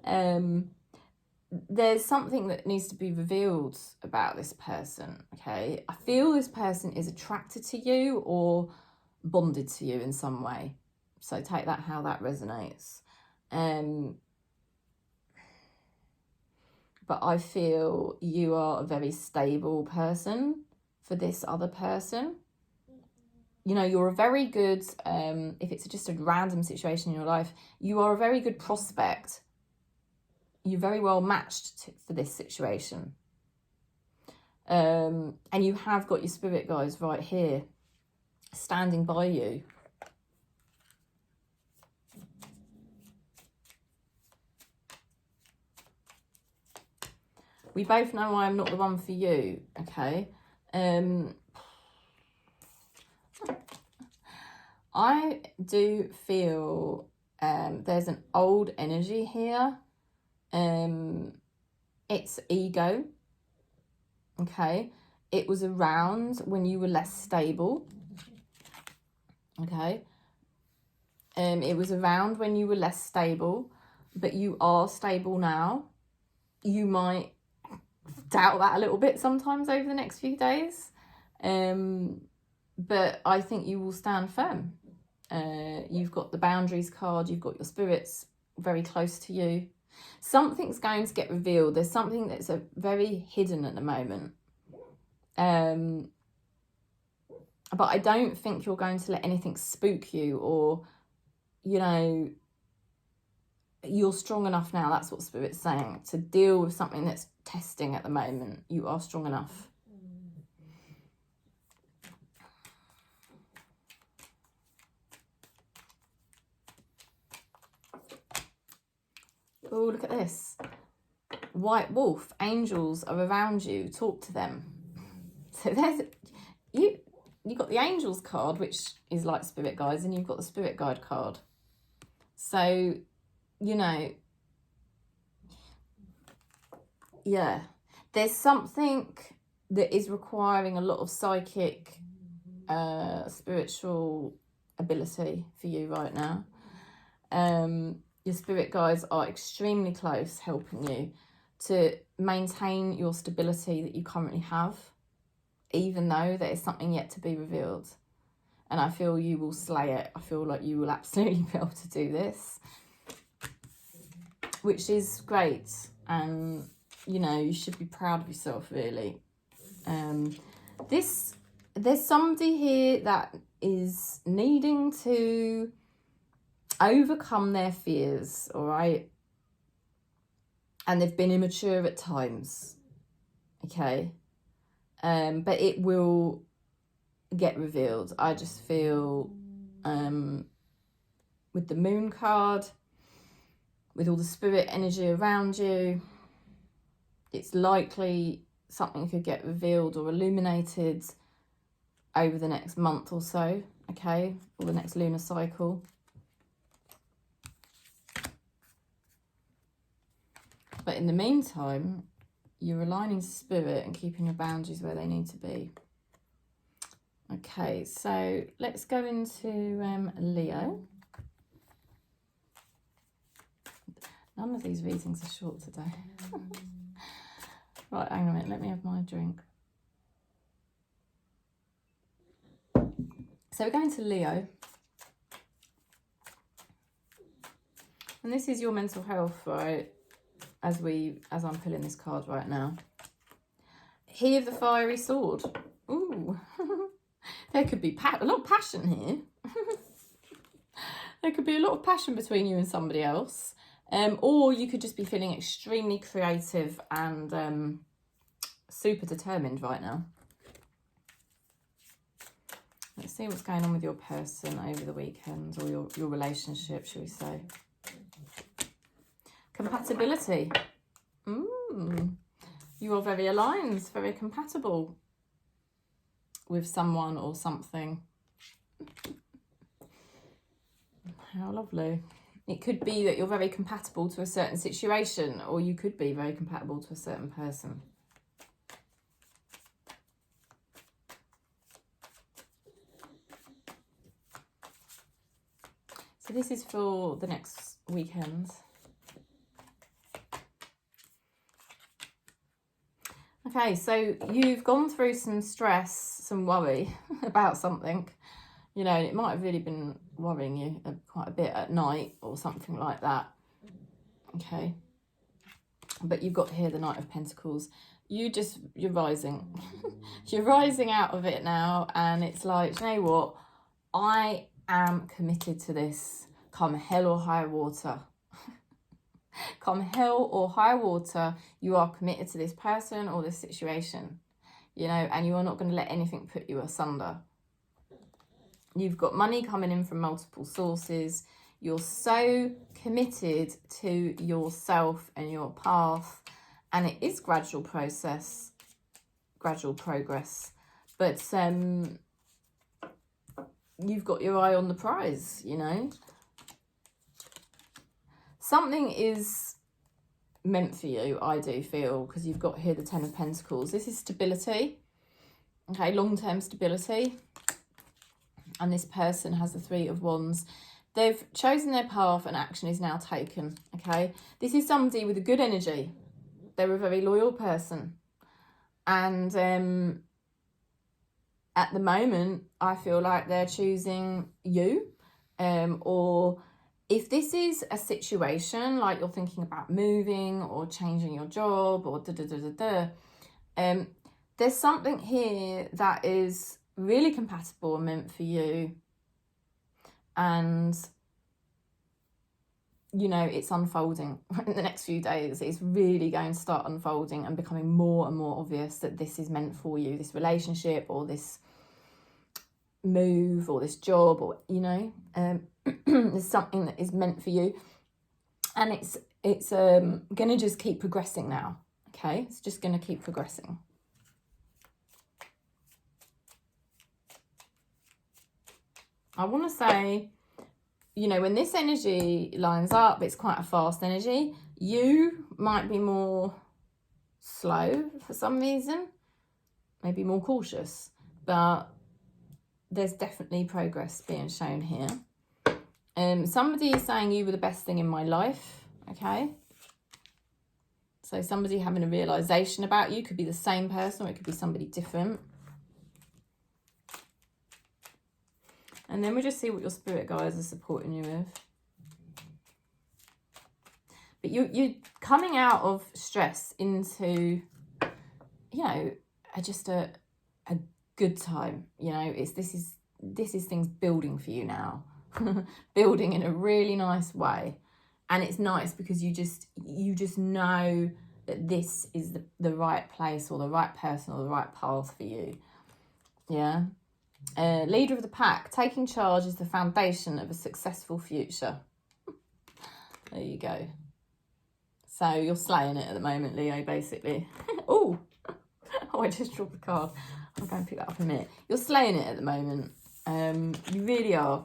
There's something that needs to be revealed about this person, okay? I feel this person is attracted to you or bonded to you in some way. So take that how that resonates. But I feel you are a very stable person for this other person. You know, you're a very good, if it's just a random situation in your life, you are a very good prospect. You're very well matched for this situation. And you have got your spirit guides right here, standing by you. We both know I'm not the one for you, okay? I do feel there's an old energy here. It's ego, okay? It was around when you were less stable, okay? It was around when you were less stable, but you are stable now. You might doubt that a little bit sometimes over the next few days, but I think you will stand firm. You've got the boundaries card, you've got your spirits very close to you. Something's going to get revealed. There's something that's very hidden at the moment. But I don't think you're going to let anything spook you, or, you know, you're strong enough now, that's what Spirit's saying, to deal with something that's testing at the moment. You are strong enough. Oh, look at this. White wolf, angels are around you, talk to them. So there's, you got the angels card, which is like spirit guides, and you've got the spirit guide card. So, you know, yeah, there's something that is requiring a lot of psychic, spiritual ability for you right now. Your spirit guides are extremely close, helping you to maintain your stability that you currently have, even though there is something yet to be revealed. And I feel you will slay it. I feel like you will absolutely be able to do this, which is great. And, you know, you should be proud of yourself, really. There's somebody here that is needing to overcome their fears, all right? And they've been immature at times, okay? But it will get revealed. I just feel with the moon card, with all the spirit energy around you, it's likely something could get revealed or illuminated over the next month or so, okay? Or the next lunar cycle. But in the meantime, you're aligning to spirit and keeping your boundaries where they need to be. Okay, so let's go into Leo. None of these readings are short today. Right, hang on a minute, let me have my drink. So we're going to Leo. And this is your mental health, right? As I'm pulling this card right now. He of the fiery sword. Ooh. There could be a lot of passion here. There could be a lot of passion between you and somebody else. Or you could just be feeling extremely creative and super determined right now. Let's see what's going on with your person over the weekend, or your relationship, shall we say. Compatibility. You are very aligned, very compatible with someone or something. How lovely. It could be that you're very compatible to a certain situation, or you could be very compatible to a certain person. So this is for the next weekend. Okay, so you've gone through some stress, some worry about something. You know, it might have really been worrying you quite a bit at night or something like that. Okay. But you've got here the Knight of Pentacles. You're rising. You're rising out of it now. And it's like, you know what? I am committed to this, come hell or high water. Come hell or high water, you are committed to this person or this situation, you know, and you are not going to let anything put you asunder. You've got money coming in from multiple sources. You're so committed to yourself and your path, and it is gradual process, gradual progress, but you've got your eye on the prize, you know. Something is meant for you, I do feel, because you've got here the Ten of Pentacles. This is stability, okay, long-term stability. And this person has the Three of Wands. they've chosen their path and action is now taken, okay? This is somebody with a good energy. They're a very loyal person. And at the moment, I feel like they're choosing you. Or if this is a situation, like you're thinking about moving or changing your job or there's something here that is really compatible and meant for you. And, you know, it's unfolding in the next few days. It's really going to start unfolding and becoming more and more obvious that this is meant for you, this relationship or this move or this job, or, you know, there's something that is meant for you. And it's going to just keep progressing now, okay? It's just going to keep progressing. I want to say, you know, when this energy lines up, it's quite a fast energy. You might be more slow for some reason, maybe more cautious, but there's definitely progress being shown here. Somebody is saying you were the best thing in my life, okay? So somebody having a realization about you, could be the same person or it could be somebody different. And then we'll just see what your spirit guides are supporting you with. But you're coming out of stress into, you know, just a good time. You know, this is things building for you now. Building in a really nice way. And it's nice because you just know that this is the right place or the right person or the right path for you. Yeah. Leader of the pack, taking charge is the foundation of a successful future. There you go. So you're slaying it at the moment, Leo, basically. Oh, I just dropped the card. I'll go and pick that up in a minute. You're slaying it at the moment. You really are.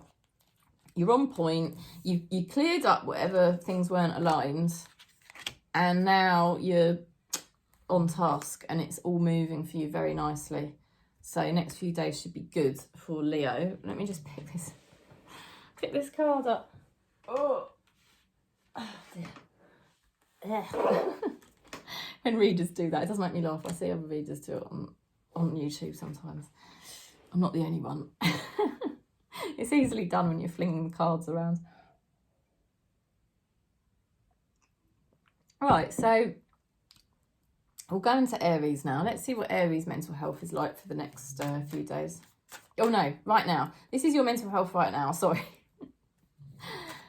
You're on point. You cleared up whatever things weren't aligned. And now you're on task and it's all moving for you very nicely. So next few days should be good for Leo. Let me just pick this card up. Oh dear. Yeah. When readers do that, it does make me laugh. I see other readers do it on YouTube sometimes. I'm not the only one. It's easily done when you're flinging the cards around. Right, so we'll go into Aries now. Let's see what Aries mental health is like for the next few days. Oh no, right now. This is your mental health right now, sorry.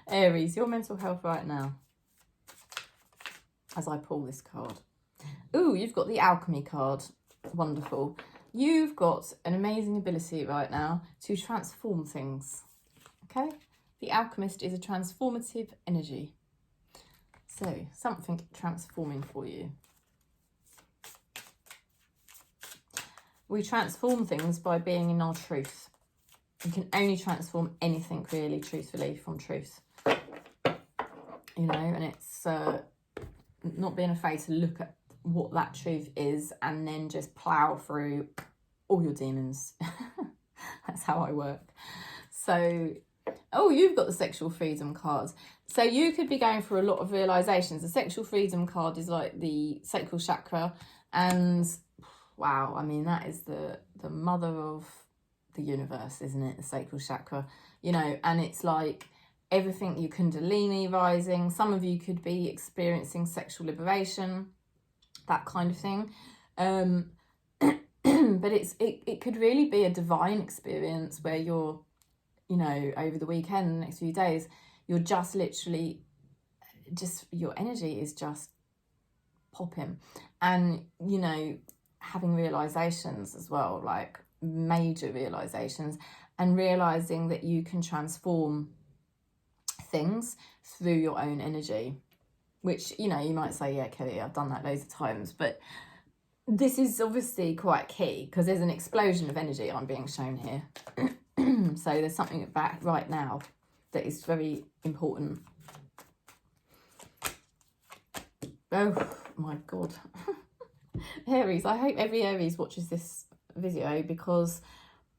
Aries, your mental health right now. As I pull this card. Ooh, you've got the Alchemy card. Wonderful. You've got an amazing ability right now to transform things. Okay? The Alchemist is a transformative energy. So, something transforming for you. We transform things by being in our truth. You can only transform anything really, truthfully, from truth. You know, and it's not being afraid to look at what that truth is and then just plow through all your demons. That's how I work. So, oh, you've got the sexual freedom card. So you could be going through a lot of realizations. The sexual freedom card is like the sacral chakra, and wow, I mean, that is the mother of the universe, isn't it? The sacral chakra, you know, and it's like everything, you Kundalini rising. Some of you could be experiencing sexual liberation, that kind of thing. But it could really be a divine experience where you're, you know, over the weekend, the next few days, you're just literally, your energy is just popping. And, you know, having realizations as well, like major realizations, and realizing that you can transform things through your own energy, which, you know, you might say, yeah, Kelly, I've done that loads of times, but this is obviously quite key because there's an explosion of energy I'm being shown here. So there's something back right now that is very important. Oh my God. Aries, I hope every Aries watches this video, because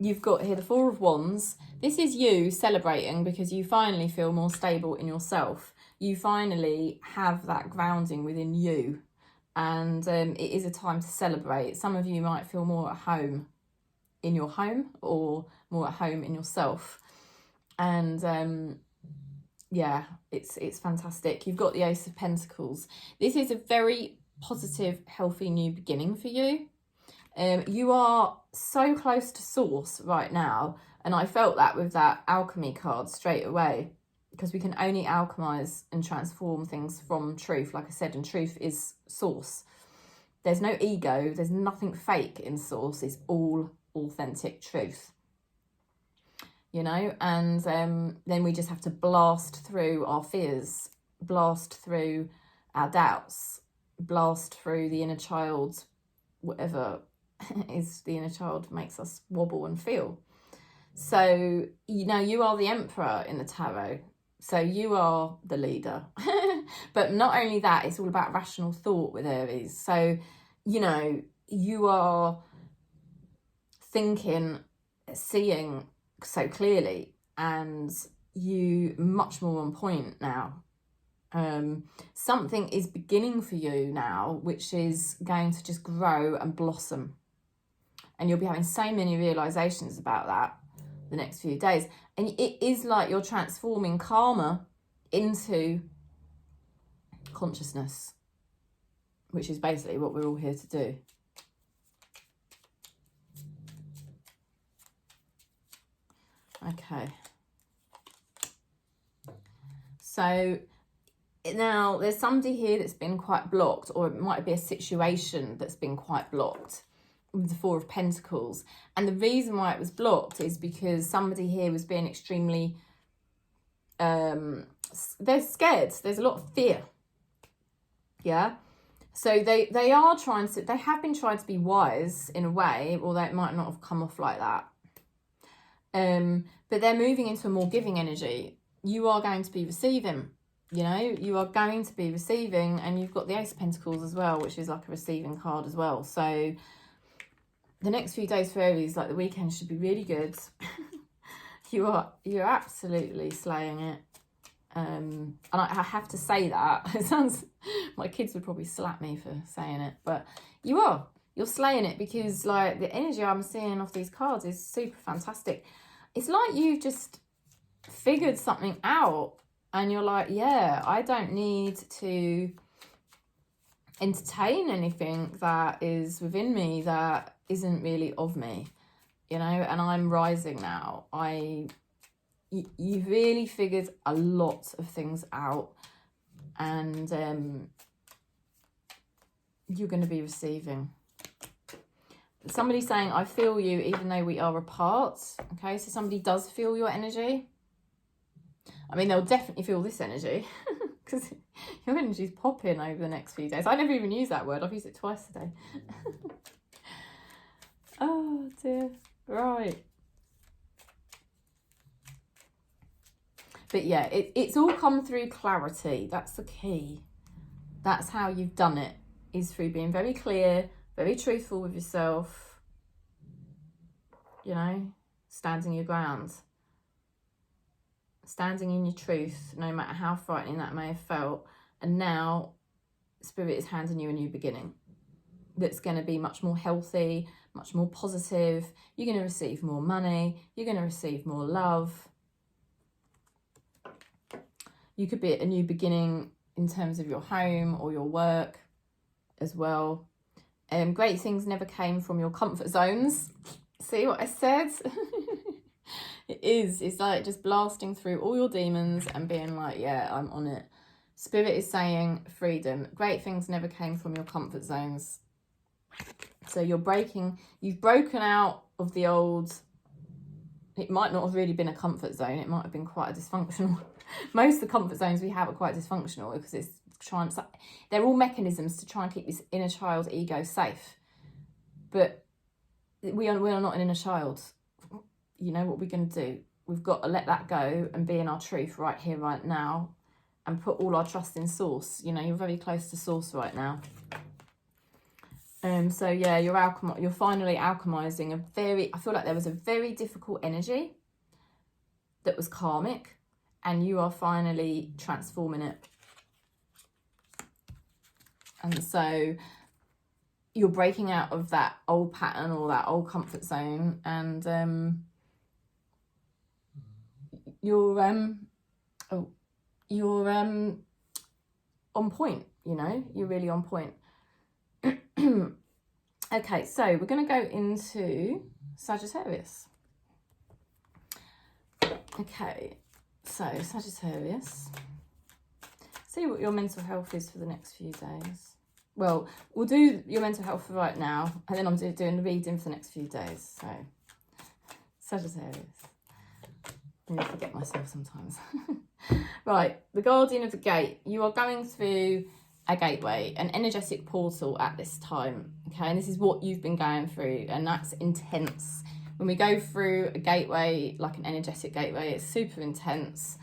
you've got here the Four of Wands. This is you celebrating because you finally feel more stable in yourself. You finally have that grounding within you. And it is a time to celebrate. Some of you might feel more at home in your home or more at home in yourself. And yeah, it's fantastic. You've got the Ace of Pentacles. This is a very positive, healthy new beginning for you. You are so close to source right now. And I felt that with that alchemy card straight away. Because we can only alchemize and transform things from truth, like I said, and truth is source. There's no ego, there's nothing fake in source, it's all authentic truth. You know, and then we just have to blast through our fears, blast through our doubts, blast through the inner child, whatever is the inner child makes us wobble and feel. So, you know, you are the Emperor in the tarot. So you are the leader. But not only that, it's all about rational thought with Aries. So, you know, you are thinking, seeing so clearly, and you much more on point now. Something is beginning for you now, which is going to just grow and blossom. And you'll be having so many realizations about that the next few days. And it is like you're transforming karma into consciousness, which is basically what we're all here to do. Okay. So now there's somebody here that's been quite blocked, or it might be a situation that's been quite blocked with the Four of Pentacles. And the reason why it was blocked is because somebody here was being extremely, they're scared. There's a lot of fear. Yeah. So they have been trying to be wise in a way, although it might not have come off like that. But they're moving into a more giving energy. You are going to be receiving, you know, you are going to be receiving, and you've got the Ace of Pentacles as well, which is like a receiving card as well. So the next few days for Aries, like the weekend, should be really good. You're absolutely slaying it. And I have to say that. It sounds, my kids would probably slap me for saying it, but you're slaying it, because like the energy I'm seeing off these cards is super fantastic. It's like you've just figured something out, and you're like, yeah, I don't need to entertain anything that is within me that isn't really of me, you know, and I'm rising now. You've really figured a lot of things out, and you're going to be receiving. Somebody's saying, I feel you even though we are apart. Okay, so somebody does feel your energy. I mean, they'll definitely feel this energy because your energy's popping over the next few days. I never even use that word. I've used it twice today. Oh dear. Right. But yeah, it's all come through clarity. That's the key. That's how you've done it, is through being very clear, very truthful with yourself, you know, standing your ground, standing in your truth, no matter how frightening that may have felt. And now Spirit is handing you a new beginning that's going to be much more healthy, much more positive. You're going to receive more money. You're going to receive more love. You could be at a new beginning in terms of your home or your work as well. Great things never came from your comfort zones. See what I said? It's like just blasting through all your demons and being like, yeah, I'm on it. Spirit is saying freedom. Great things never came from your comfort zones. So you've broken out of the old. It might not have really been a comfort zone. It might have been quite a dysfunctional. Most of the comfort zones we have are quite dysfunctional because it's they're all mechanisms to try and keep this inner child ego safe. But we are not an inner child. You know what we're going to do? We've got to let that go and be in our truth right here, right now, and put all our trust in source. You know, you're very close to source right now. So yeah, you're finally alchemizing I feel like there was a very difficult energy that was karmic, and you are finally transforming it. And so you're breaking out of that old pattern or that old comfort zone, and you're on point, you know, you're really on point. Okay, so we're going to go into Sagittarius. Okay, so Sagittarius, see what your mental health is for the next few days. Well, we'll do your mental health for right now, and then I'm doing the reading for the next few days. So, Sagittarius. I forget myself sometimes. Right, the Guardian of the Gate. You are going through a gateway, an energetic portal at this time. Okay, and this is what you've been going through, and that's intense. When we go through a gateway, like an energetic gateway, it's super intense.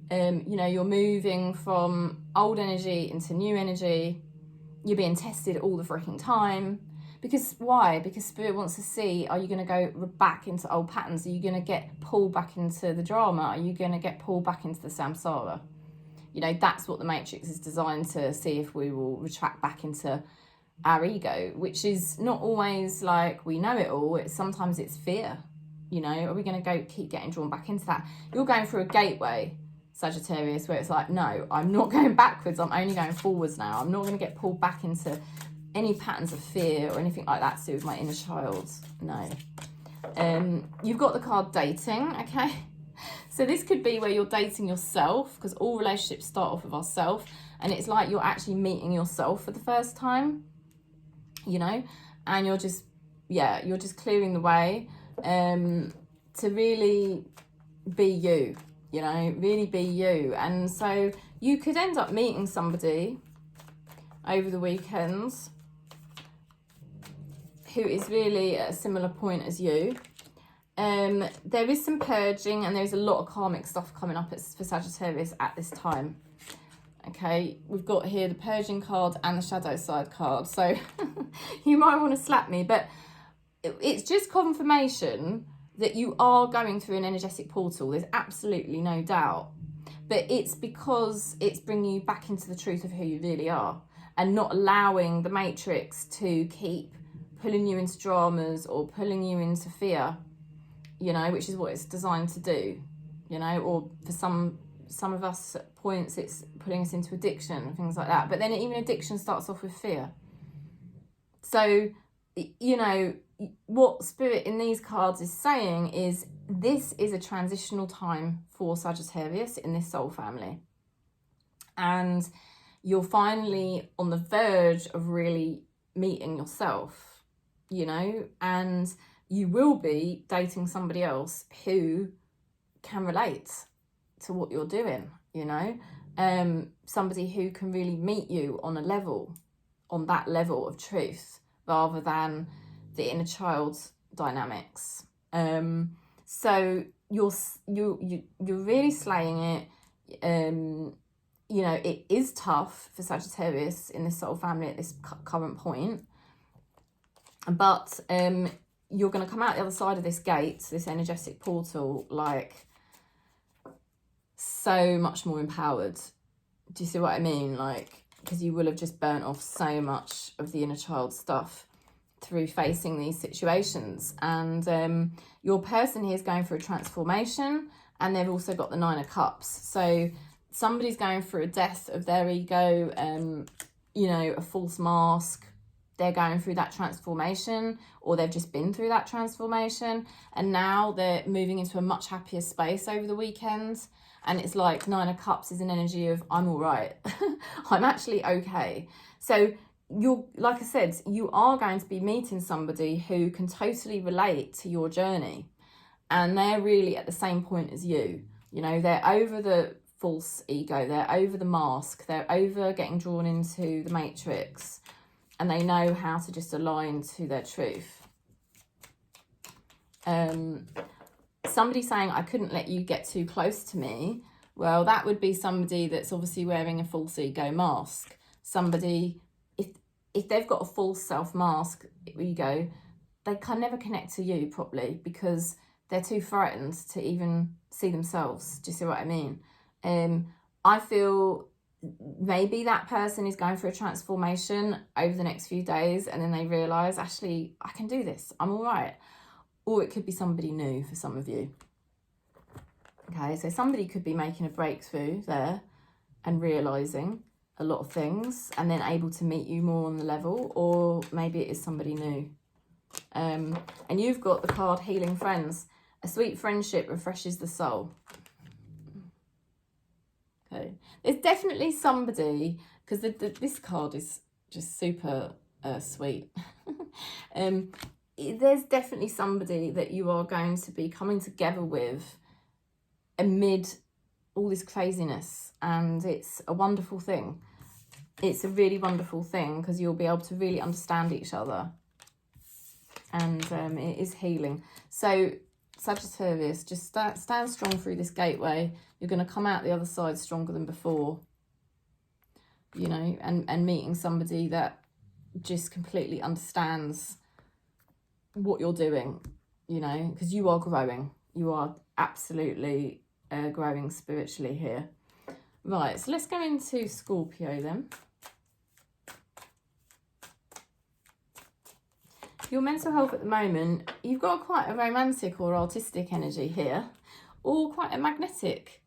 You know, you're moving from old energy into new energy. You're being tested all the freaking time. Because why? Because Spirit wants to see, are you going to go back into old patterns? Are you going to get pulled back into the drama? Are you going to get pulled back into the samsara? You know, that's what the Matrix is designed to see, if we will retract back into our ego, which is not always like we know it all. Sometimes it's fear. You know, are we going to keep getting drawn back into that? You're going through a gateway, Sagittarius, where it's like, no, I'm not going backwards. I'm only going forwards now. I'm not going to get pulled back into any patterns of fear or anything like that to do with my inner child. No. You've got the card dating, okay? So this could be where you're dating yourself, because all relationships start off with ourselves, and it's like you're actually meeting yourself for the first time, you know, and you're just clearing the way to really be you, you know, really be you. And so you could end up meeting somebody over the weekends who is really at a similar point as you. There is some purging, and there's a lot of karmic stuff coming up for Sagittarius at this time. Okay, we've got here the purging card and the shadow side card, so you might want to slap me, but it's just confirmation that you are going through an energetic portal. There's absolutely no doubt, but it's because it's bringing you back into the truth of who you really are, and not allowing the Matrix to keep pulling you into dramas or pulling you into fear, you know, which is what it's designed to do, you know, or for some of us at points it's putting us into addiction and things like that. But then even addiction starts off with fear. So, you know, what Spirit in these cards is saying is this is a transitional time for Sagittarius in this soul family. And you're finally on the verge of really meeting yourself, you know, and you will be dating somebody else who can relate to what you're doing, you know, somebody who can really meet you on that level of truth, rather than the inner child dynamics. So you're really slaying it. You know, it is tough for Sagittarius in this soul family at this current point, but you're going to come out the other side of this gate, this energetic portal, like so much more empowered. Do you see what I mean? Like, because you will have just burnt off so much of the inner child stuff through facing these situations. And your person here is going through a transformation, and they've also got the 9 of Cups. So somebody's going through a death of their ego, you know, a false mask. They're going through that transformation, or they've just been through that transformation, and now they're moving into a much happier space over the weekend. And it's like 9 of Cups is an energy of, I'm all right. I'm actually okay. So you're, like I said, you are going to be meeting somebody who can totally relate to your journey, and they're really at the same point as you. You know, they're over the false ego, they're over the mask, they're over getting drawn into the Matrix, and they know how to just align to their truth. Somebody saying, I couldn't let you get too close to me. Well, that would be somebody that's obviously wearing a false ego mask. Somebody, if they've got a false self-mask, ego, they can never connect to you properly because they're too frightened to even see themselves. Do you see what I mean? I feel maybe that person is going through a transformation over the next few days, and then they realise, actually, I can do this. I'm all right. Or it could be somebody new for some of you. Okay, so somebody could be making a breakthrough there and realising a lot of things and then able to meet you more on the level, or maybe it is somebody new. And you've got the card Healing Friends. A sweet friendship refreshes the soul. Okay, there's definitely somebody, because this card is just super sweet. There's definitely somebody that you are going to be coming together with amid all this craziness, and it's a wonderful thing. It's a really wonderful thing because you'll be able to really understand each other, and it is healing. So Sagittarius, just stand strong through this gateway. You're going to come out the other side stronger than before, you know, and meeting somebody that just completely understands what you're doing, you know, because you are growing. You are absolutely growing spiritually here. Right, so let's go into Scorpio then. Your mental health at the moment, you've got quite a romantic or artistic energy here, or quite a magnetic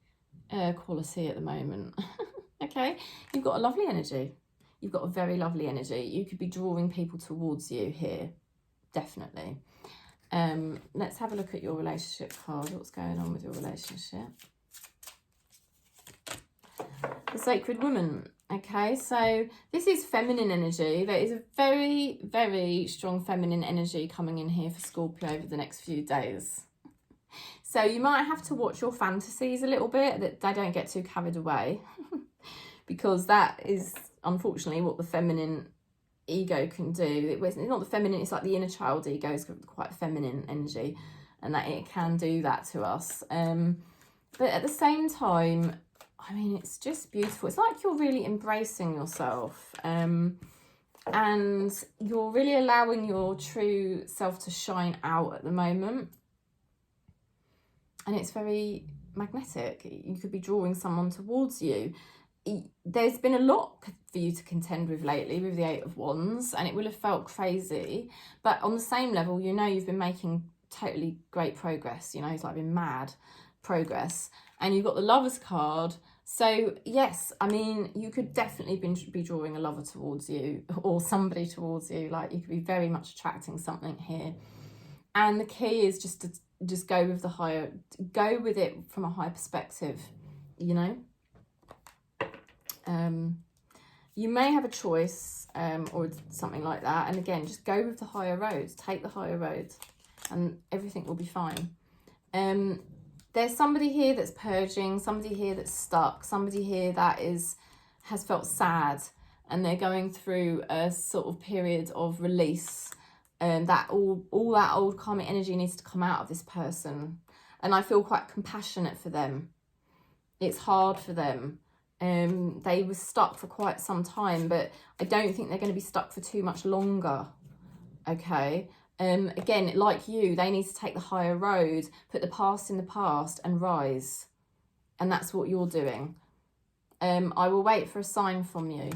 quality at the moment. Okay, you've got a lovely energy. You've got a very lovely energy. You could be drawing people towards you here, definitely. Let's have a look at your relationship card. What's going on with your relationship? The Sacred Woman. Okay, so this is feminine energy. There is a very, very strong feminine energy coming in here for Scorpio over the next few days. So you might have to watch your fantasies a little bit, that they don't get too carried away, because that is unfortunately what the feminine ego can do. It's not the feminine, it's like the inner child ego is quite feminine energy, and that it can do that to us. But at the same time, I mean, it's just beautiful. It's like you're really embracing yourself, and you're really allowing your true self to shine out at the moment. And it's very magnetic. You could be drawing someone towards you. There's been a lot for you to contend with lately with the Eight of Wands, and it will have felt crazy. But on the same level, you know, you've been making totally great progress. You know, it's like been mad progress. And you've got the Lovers card. So yes, I mean, you could definitely be drawing a lover towards you, or somebody towards you. Like, you could be very much attracting something here. And the key is just to go with the higher, go with it from a high perspective, you know. You may have a choice or something like that. And again, just go with the higher road, take the higher road, and everything will be fine. There's somebody here that's purging, somebody here that's stuck, somebody here that has felt sad, and they're going through a sort of period of release, and that all that old karmic energy needs to come out of this person. And I feel quite compassionate for them. It's hard for them. They were stuck for quite some time, but I don't think they're going to be stuck for too much longer. Okay. Again, like you, they need to take the higher road, put the past in the past and rise. And that's what you're doing. I will wait for a sign from you.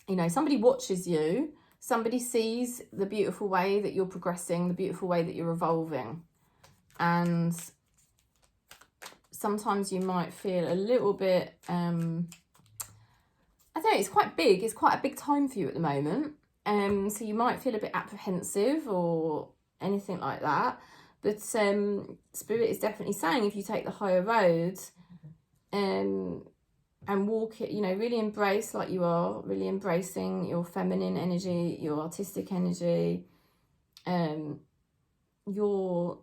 You know, somebody watches you. Somebody sees the beautiful way that you're progressing, the beautiful way that you're evolving. And sometimes you might feel a little bit... I don't know, it's quite big. It's quite a big time for you at the moment. So you might feel a bit apprehensive or anything like that. But Spirit is definitely saying, if you take the higher road and walk it, you know, really embrace like you are, really embracing your feminine energy, your artistic energy, you're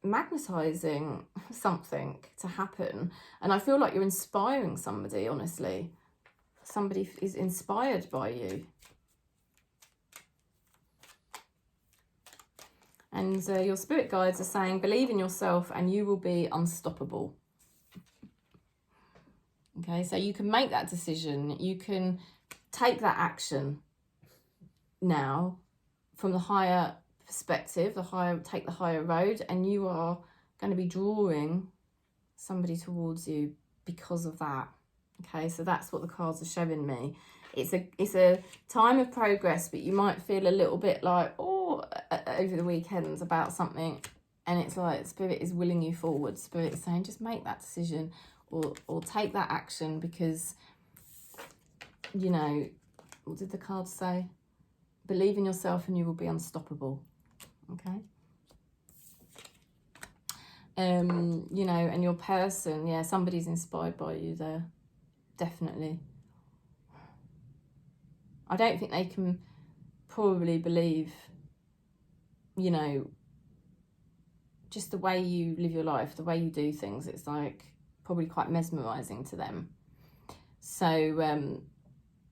magnetizing something to happen. And I feel like you're inspiring somebody, honestly. Somebody is inspired by you. And your spirit guides are saying, believe in yourself and you will be unstoppable. Okay, so you can make that decision. You can take that action now from the higher perspective, take the higher road, and you are going to be drawing somebody towards you because of that. Okay, so that's what the cards are showing me. It's a time of progress, but you might feel a little bit like, oh, over the weekends about something, and it's like Spirit is willing you forward. Spirit is saying, just make that decision or take that action, because, you know, what did the cards say? Believe in yourself and you will be unstoppable. Okay. You know, and your person, yeah, somebody's inspired by you there. Definitely. I don't think they can probably believe, you know, just the way you live your life, the way you do things. It's like probably quite mesmerizing to them. So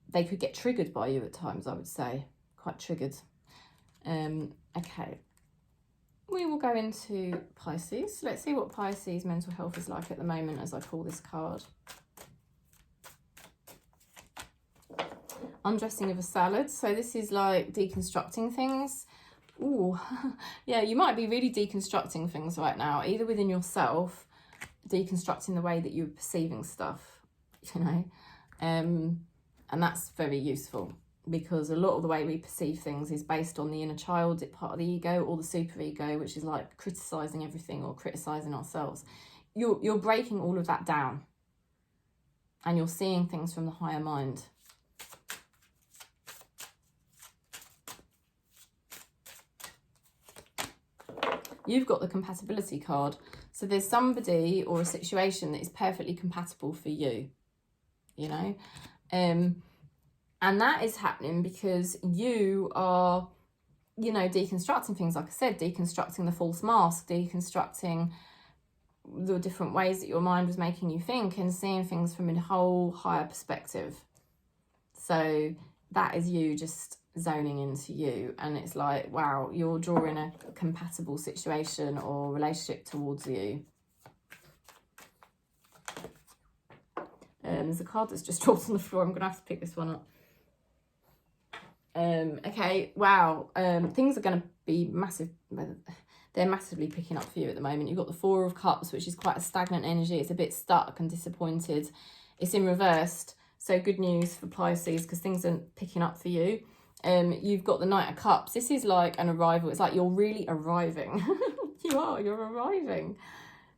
they could get triggered by you at times, I would say. Quite triggered. Okay. We will go into Pisces. Let's see what Pisces mental health is like at the moment as I pull this card. Undressing of a salad. So this is like deconstructing things. Ooh, yeah, you might be really deconstructing things right now, either within yourself, deconstructing the way that you're perceiving stuff, you know, and that's very useful, because a lot of the way we perceive things is based on the inner child part of the ego, or the super ego, which is like criticizing everything or criticizing ourselves. You're breaking all of that down, and you're seeing things from the higher mind. You've got the compatibility card. So there's somebody or a situation that is perfectly compatible for you, you know. And that is happening because you are, you know, deconstructing things, like I said, deconstructing the false mask, deconstructing the different ways that your mind was making you think, and seeing things from a whole higher perspective. So that is you just zoning into you, and it's like, wow, you're drawing a compatible situation or relationship towards you. There's a card that's just dropped on the floor. I'm gonna have to pick this one up. Okay, wow, things are gonna be massive. They're massively picking up for you at the moment. You've got the Four of Cups, which is quite a stagnant energy. It's a bit stuck and disappointed. It's in reversed, so good news for Pisces, because things are picking up for you. You've got the Knight of Cups. This is like an arrival. It's like you're really arriving. You're arriving.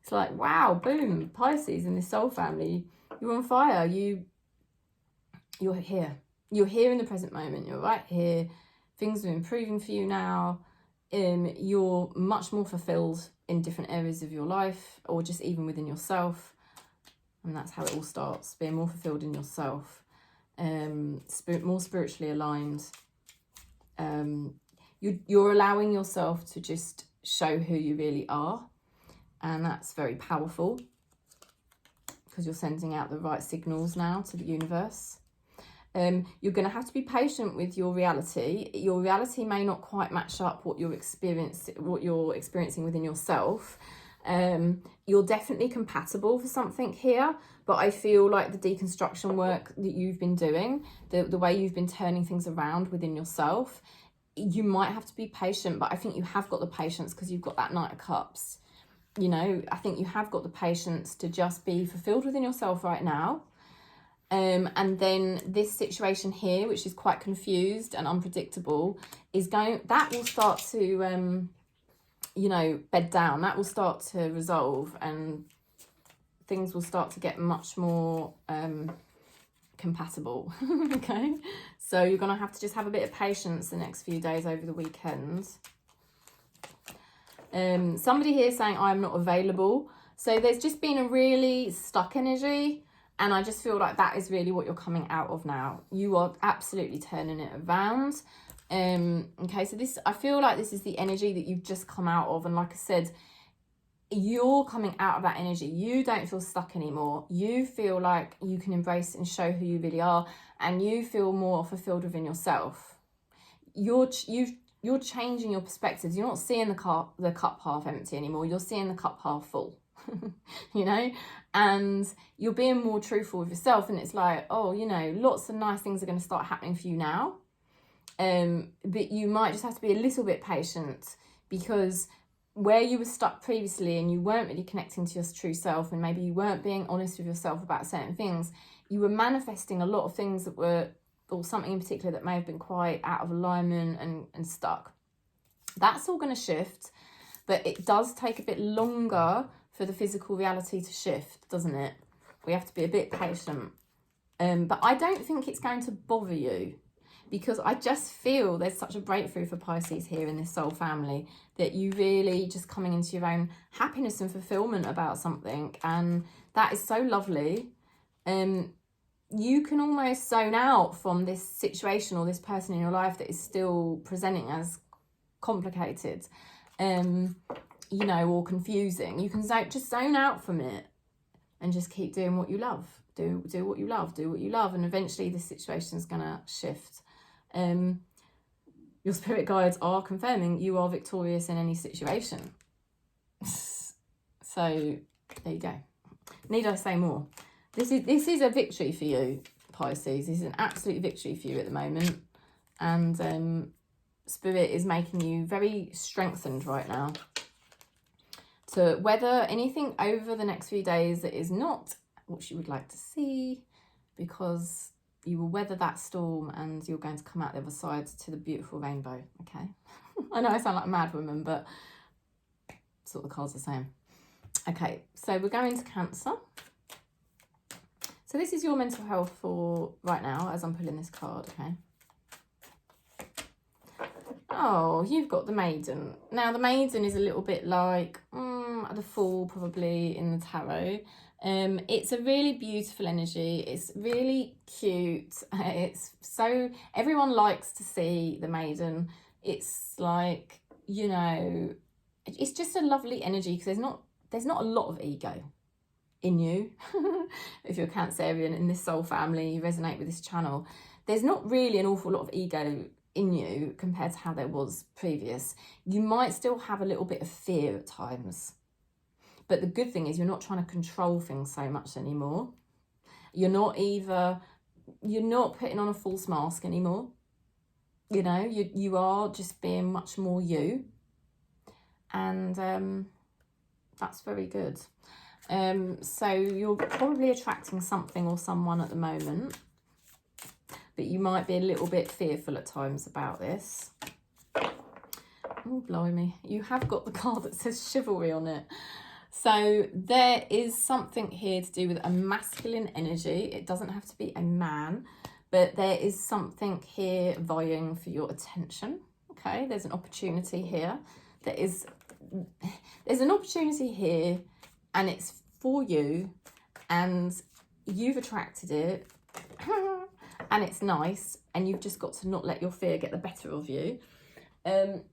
It's like, wow, boom, Pisces in this soul family. You're on fire. You're here. You're here in the present moment. You're right here. Things are improving for you now. You're much more fulfilled in different areas of your life, or just even within yourself. And that's how it all starts, being more fulfilled in yourself, more spiritually aligned. You're allowing yourself to just show who you really are, and that's very powerful, because you're sending out the right signals now to the universe. You're going to have to be patient with your reality. Your reality may not quite match up what you're experiencing within yourself. You're definitely compatible for something here, but I feel like the deconstruction work that you've been doing, the way you've been turning things around within yourself, you might have to be patient, but I think you have got the patience, because you've got that Knight of Cups. You know, I think you have got the patience to just be fulfilled within yourself right now. And then this situation here, which is quite confused and unpredictable, that will start to, you know, bed down. That will start to resolve, and things will start to get much more compatible. Okay, so you're gonna have to just have a bit of patience the next few days over the weekend. Somebody here saying I'm not available. So there's just been a really stuck energy, and I just feel like that is really what you're coming out of now. You are absolutely turning it around. Okay, so I feel like this is the energy that you've just come out of, and like I said, you're coming out of that energy. You don't feel stuck anymore. You feel like you can embrace and show who you really are, and you feel more fulfilled within yourself. You're changing your perspectives. You're not seeing the cup half empty anymore. You're seeing the cup half full. you know, and you're being more truthful with yourself, and it's like, oh, you know, lots of nice things are going to start happening for you now, but you might just have to be a little bit patient, because where you were stuck previously and you weren't really connecting to your true self, and maybe you weren't being honest with yourself about certain things, you were manifesting a lot of things that were, or something in particular that may have been quite out of alignment and stuck. That's all going to shift, but it does take a bit longer for the physical reality to shift, doesn't it? We have to be a bit patient. But I don't think it's going to bother you, because I just feel there's such a breakthrough for Pisces here in this soul family, that you really just coming into your own happiness and fulfillment about something, and that is so lovely. You can almost zone out from this situation or this person in your life that is still presenting as complicated, you know, or confusing. You can just zone out from it and just keep doing what you love. Do what you love, do what you love, and eventually this situation is going to shift. Your spirit guides are confirming you are victorious in any situation. So there you go. Need I say more? This is a victory for you, Pisces. This is an absolute victory for you at the moment, and Spirit is making you very strengthened right now to weather anything over the next few days that is not what you would like to see, because you will weather that storm and you're going to come out the other side to the beautiful rainbow, okay? I know I sound like a mad woman, but that's what the cards are saying. Okay, so we're going to Cancer. So this is your mental health for right now as I'm pulling this card, okay? Oh, you've got the Maiden. Now, the Maiden is a little bit like the Fool, probably, in the tarot. It's a really beautiful energy. It's really cute. It's so... Everyone likes to see the Maiden. It's like, you know... It's just a lovely energy, because there's not a lot of ego in you. If you're Cancerian in this soul family, you resonate with this channel. There's not really an awful lot of ego in you compared to how there was previous. You might still have a little bit of fear at times, but the good thing is you're not trying to control things so much anymore. You're not putting on a false mask anymore. You know, you are just being much more you, and that's very good. So you're probably attracting something or someone at the moment, but you might be a little bit fearful at times about this. Oh, blimey. You have got the card that says chivalry on it. So there is something here to do with a masculine energy. It doesn't have to be a man, but there is something here vying for your attention. Okay, there's an opportunity here. There's an opportunity here, and it's for you, and you've attracted it. And it's nice, and you've just got to not let your fear get the better of you.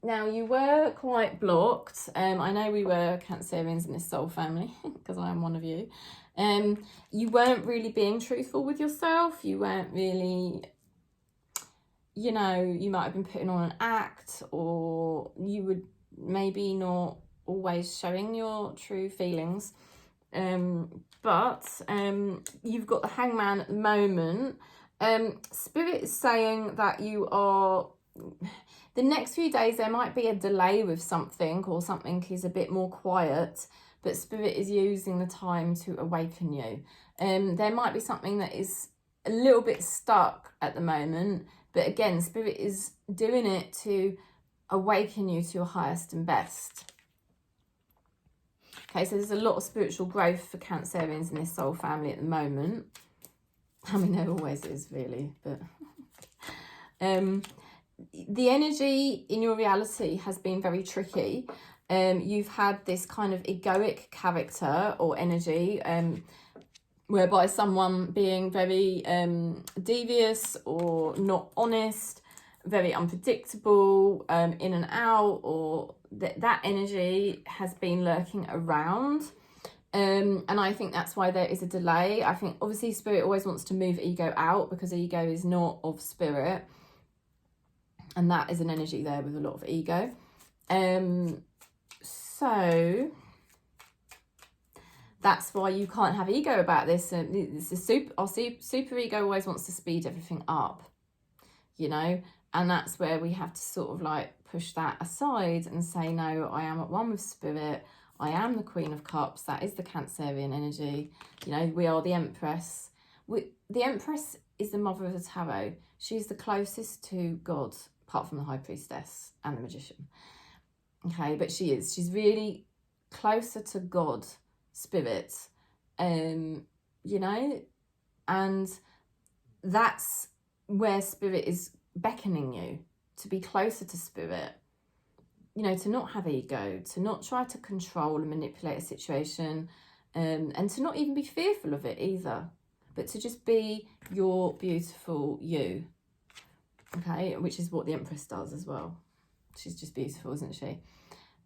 Now, you were quite blocked. I know we were Cancerians in this soul family, because I am one of you. You weren't really being truthful with yourself. You weren't really, you know, you might have been putting on an act, or you would maybe not always showing your true feelings. But you've got the Hangman at the moment. Spirit is saying that you are... The next few days there might be a delay with something, or something is a bit more quiet, but Spirit is using the time to awaken you. There might be something that is a little bit stuck at the moment, but again, Spirit is doing it to awaken you to your highest and best. Okay, so there's a lot of spiritual growth for Cancerians in this soul family at the moment. I mean, there always is, really, but... the energy in your reality has been very tricky. You've had this kind of egoic character or energy, whereby someone being very devious or not honest, very unpredictable, in and out, or that energy has been lurking around. And I think that's why there is a delay. I think obviously Spirit always wants to move ego out, because ego is not of Spirit. And that is an energy there with a lot of ego. So that's why you can't have ego about this. And it's our super ego always wants to speed everything up, you know, and that's where we have to sort of like push that aside and say, no, I am at one with spirit. I am the Queen of Cups. That is the Cancerian energy. You know, we are the Empress. The Empress is the mother of the tarot. She's the closest to God, apart from the High Priestess and the Magician. Okay, but she's really closer to God, spirit, you know, and that's where spirit is beckoning you to be closer to spirit, you know, to not have ego, to not try to control and manipulate a situation, and to not even be fearful of it either, but to just be your beautiful you, okay, which is what the Empress does as well. She's just beautiful, isn't she?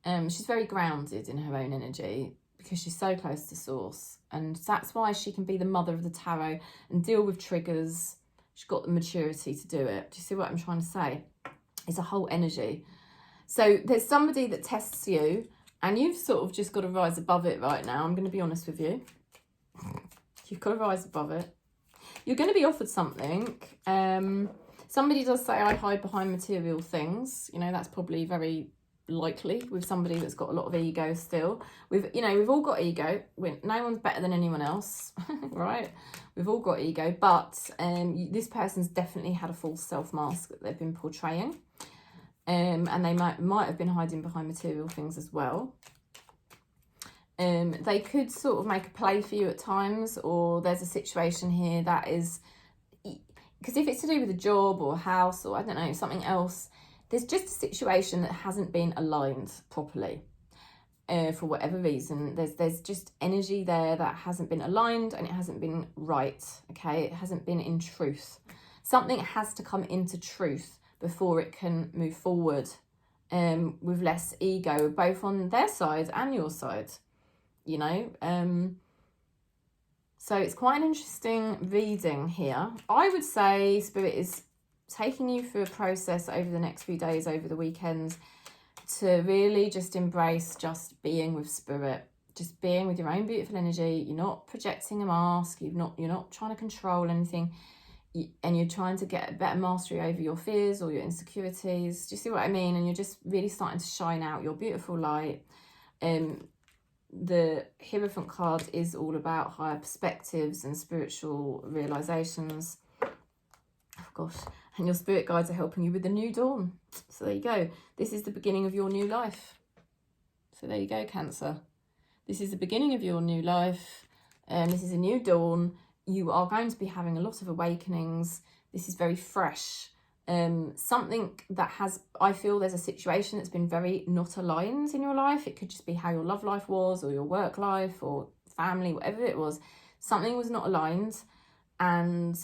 She's very grounded in her own energy because she's so close to source, and that's why she can be the mother of the tarot and deal with triggers. She's got the maturity to do it. Do you see what I'm trying to say? It's a whole energy. So there's somebody that tests you and you've sort of just got to rise above it right now. I'm going to be honest with you. You've got to rise above it. You're going to be offered something. Somebody does say I hide behind material things. You know, that's probably very likely with somebody that's got a lot of ego still. We've all got ego. No one's better than anyone else, right? We've all got ego, but this person's definitely had a false self mask that they've been portraying. And they might have been hiding behind material things as well. They could sort of make a play for you at times, or there's a situation here that is, because if it's to do with a job or a house or I don't know, something else, there's just a situation that hasn't been aligned properly for whatever reason. There's just energy there that hasn't been aligned and it hasn't been right, okay? It hasn't been in truth. Something has to come into truth before it can move forward with less ego, both on their side and your side, you know. So it's quite an interesting reading here. I would say Spirit is taking you through a process over the next few days, over the weekend, to really just embrace just being with Spirit, just being with your own beautiful energy. You're not projecting a mask, you're not trying to control anything, and you're trying to get a better mastery over your fears or your insecurities. Do you see what I mean? And you're just really starting to shine out your beautiful light. The Hierophant card is all about higher perspectives and spiritual realizations. Oh gosh, and your spirit guides are helping you with the new dawn. So there you go. This is the beginning of your new life. So there you go, Cancer. This is the beginning of your new life. This is a new dawn. You are going to be having a lot of awakenings. This is very fresh. Something that I feel there's a situation that's been very not aligned in your life. It could just be how your love life was, or your work life, or family, whatever it was. Something was not aligned, and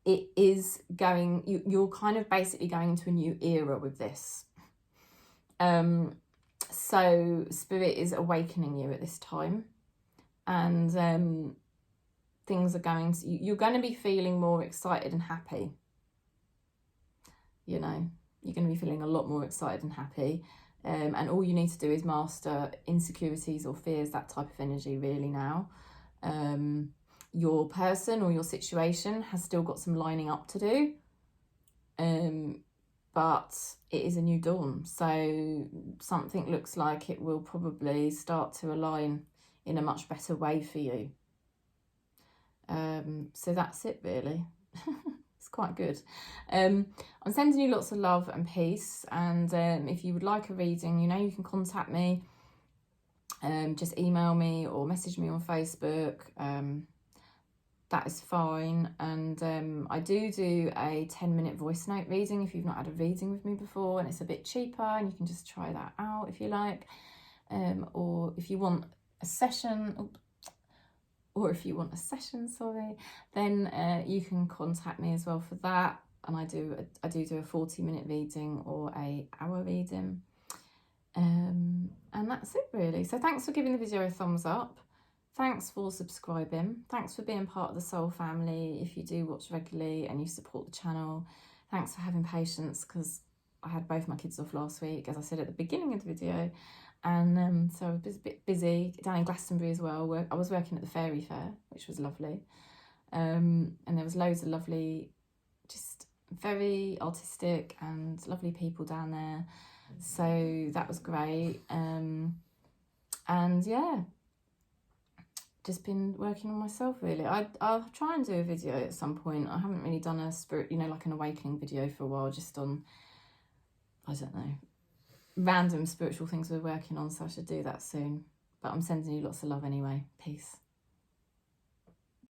it is going, you're kind of basically going into a new era with this. So Spirit is awakening you at this time, and things are you're going to be feeling more excited and happy. You know, you're going to be feeling a lot more excited and happy. And all you need to do is master insecurities or fears, that type of energy really now. Your person or your situation has still got some lining up to do. But it is a new dawn. So something looks like it will probably start to align in a much better way for you. So that's it really. It's quite good. I'm sending you lots of love and peace, and if you would like a reading, you know, you can contact me. Just email me or message me on Facebook. That is fine. And I do a 10-minute voice note reading if you've not had a reading with me before, and it's a bit cheaper, and you can just try that out if you like. Or if you want a session, then you can contact me as well for that. And I do a 40-minute reading or an hour reading. And that's it really. So thanks for giving the video a thumbs up. Thanks for subscribing. Thanks for being part of the Soul family. If you do watch regularly and you support the channel, thanks for having patience, because I had both my kids off last week, as I said at the beginning of the video. And so I was a bit busy down in Glastonbury as well. I was working at the fairy fair, which was lovely. And there was loads of lovely, just very artistic and lovely people down there. So that was great. And yeah, just been working on myself really. I'll try and do a video at some point. I haven't really done a like an awakening video for a while, just on, I don't know, random spiritual things we're working on, so I should do that soon. But I'm sending you lots of love anyway. Peace.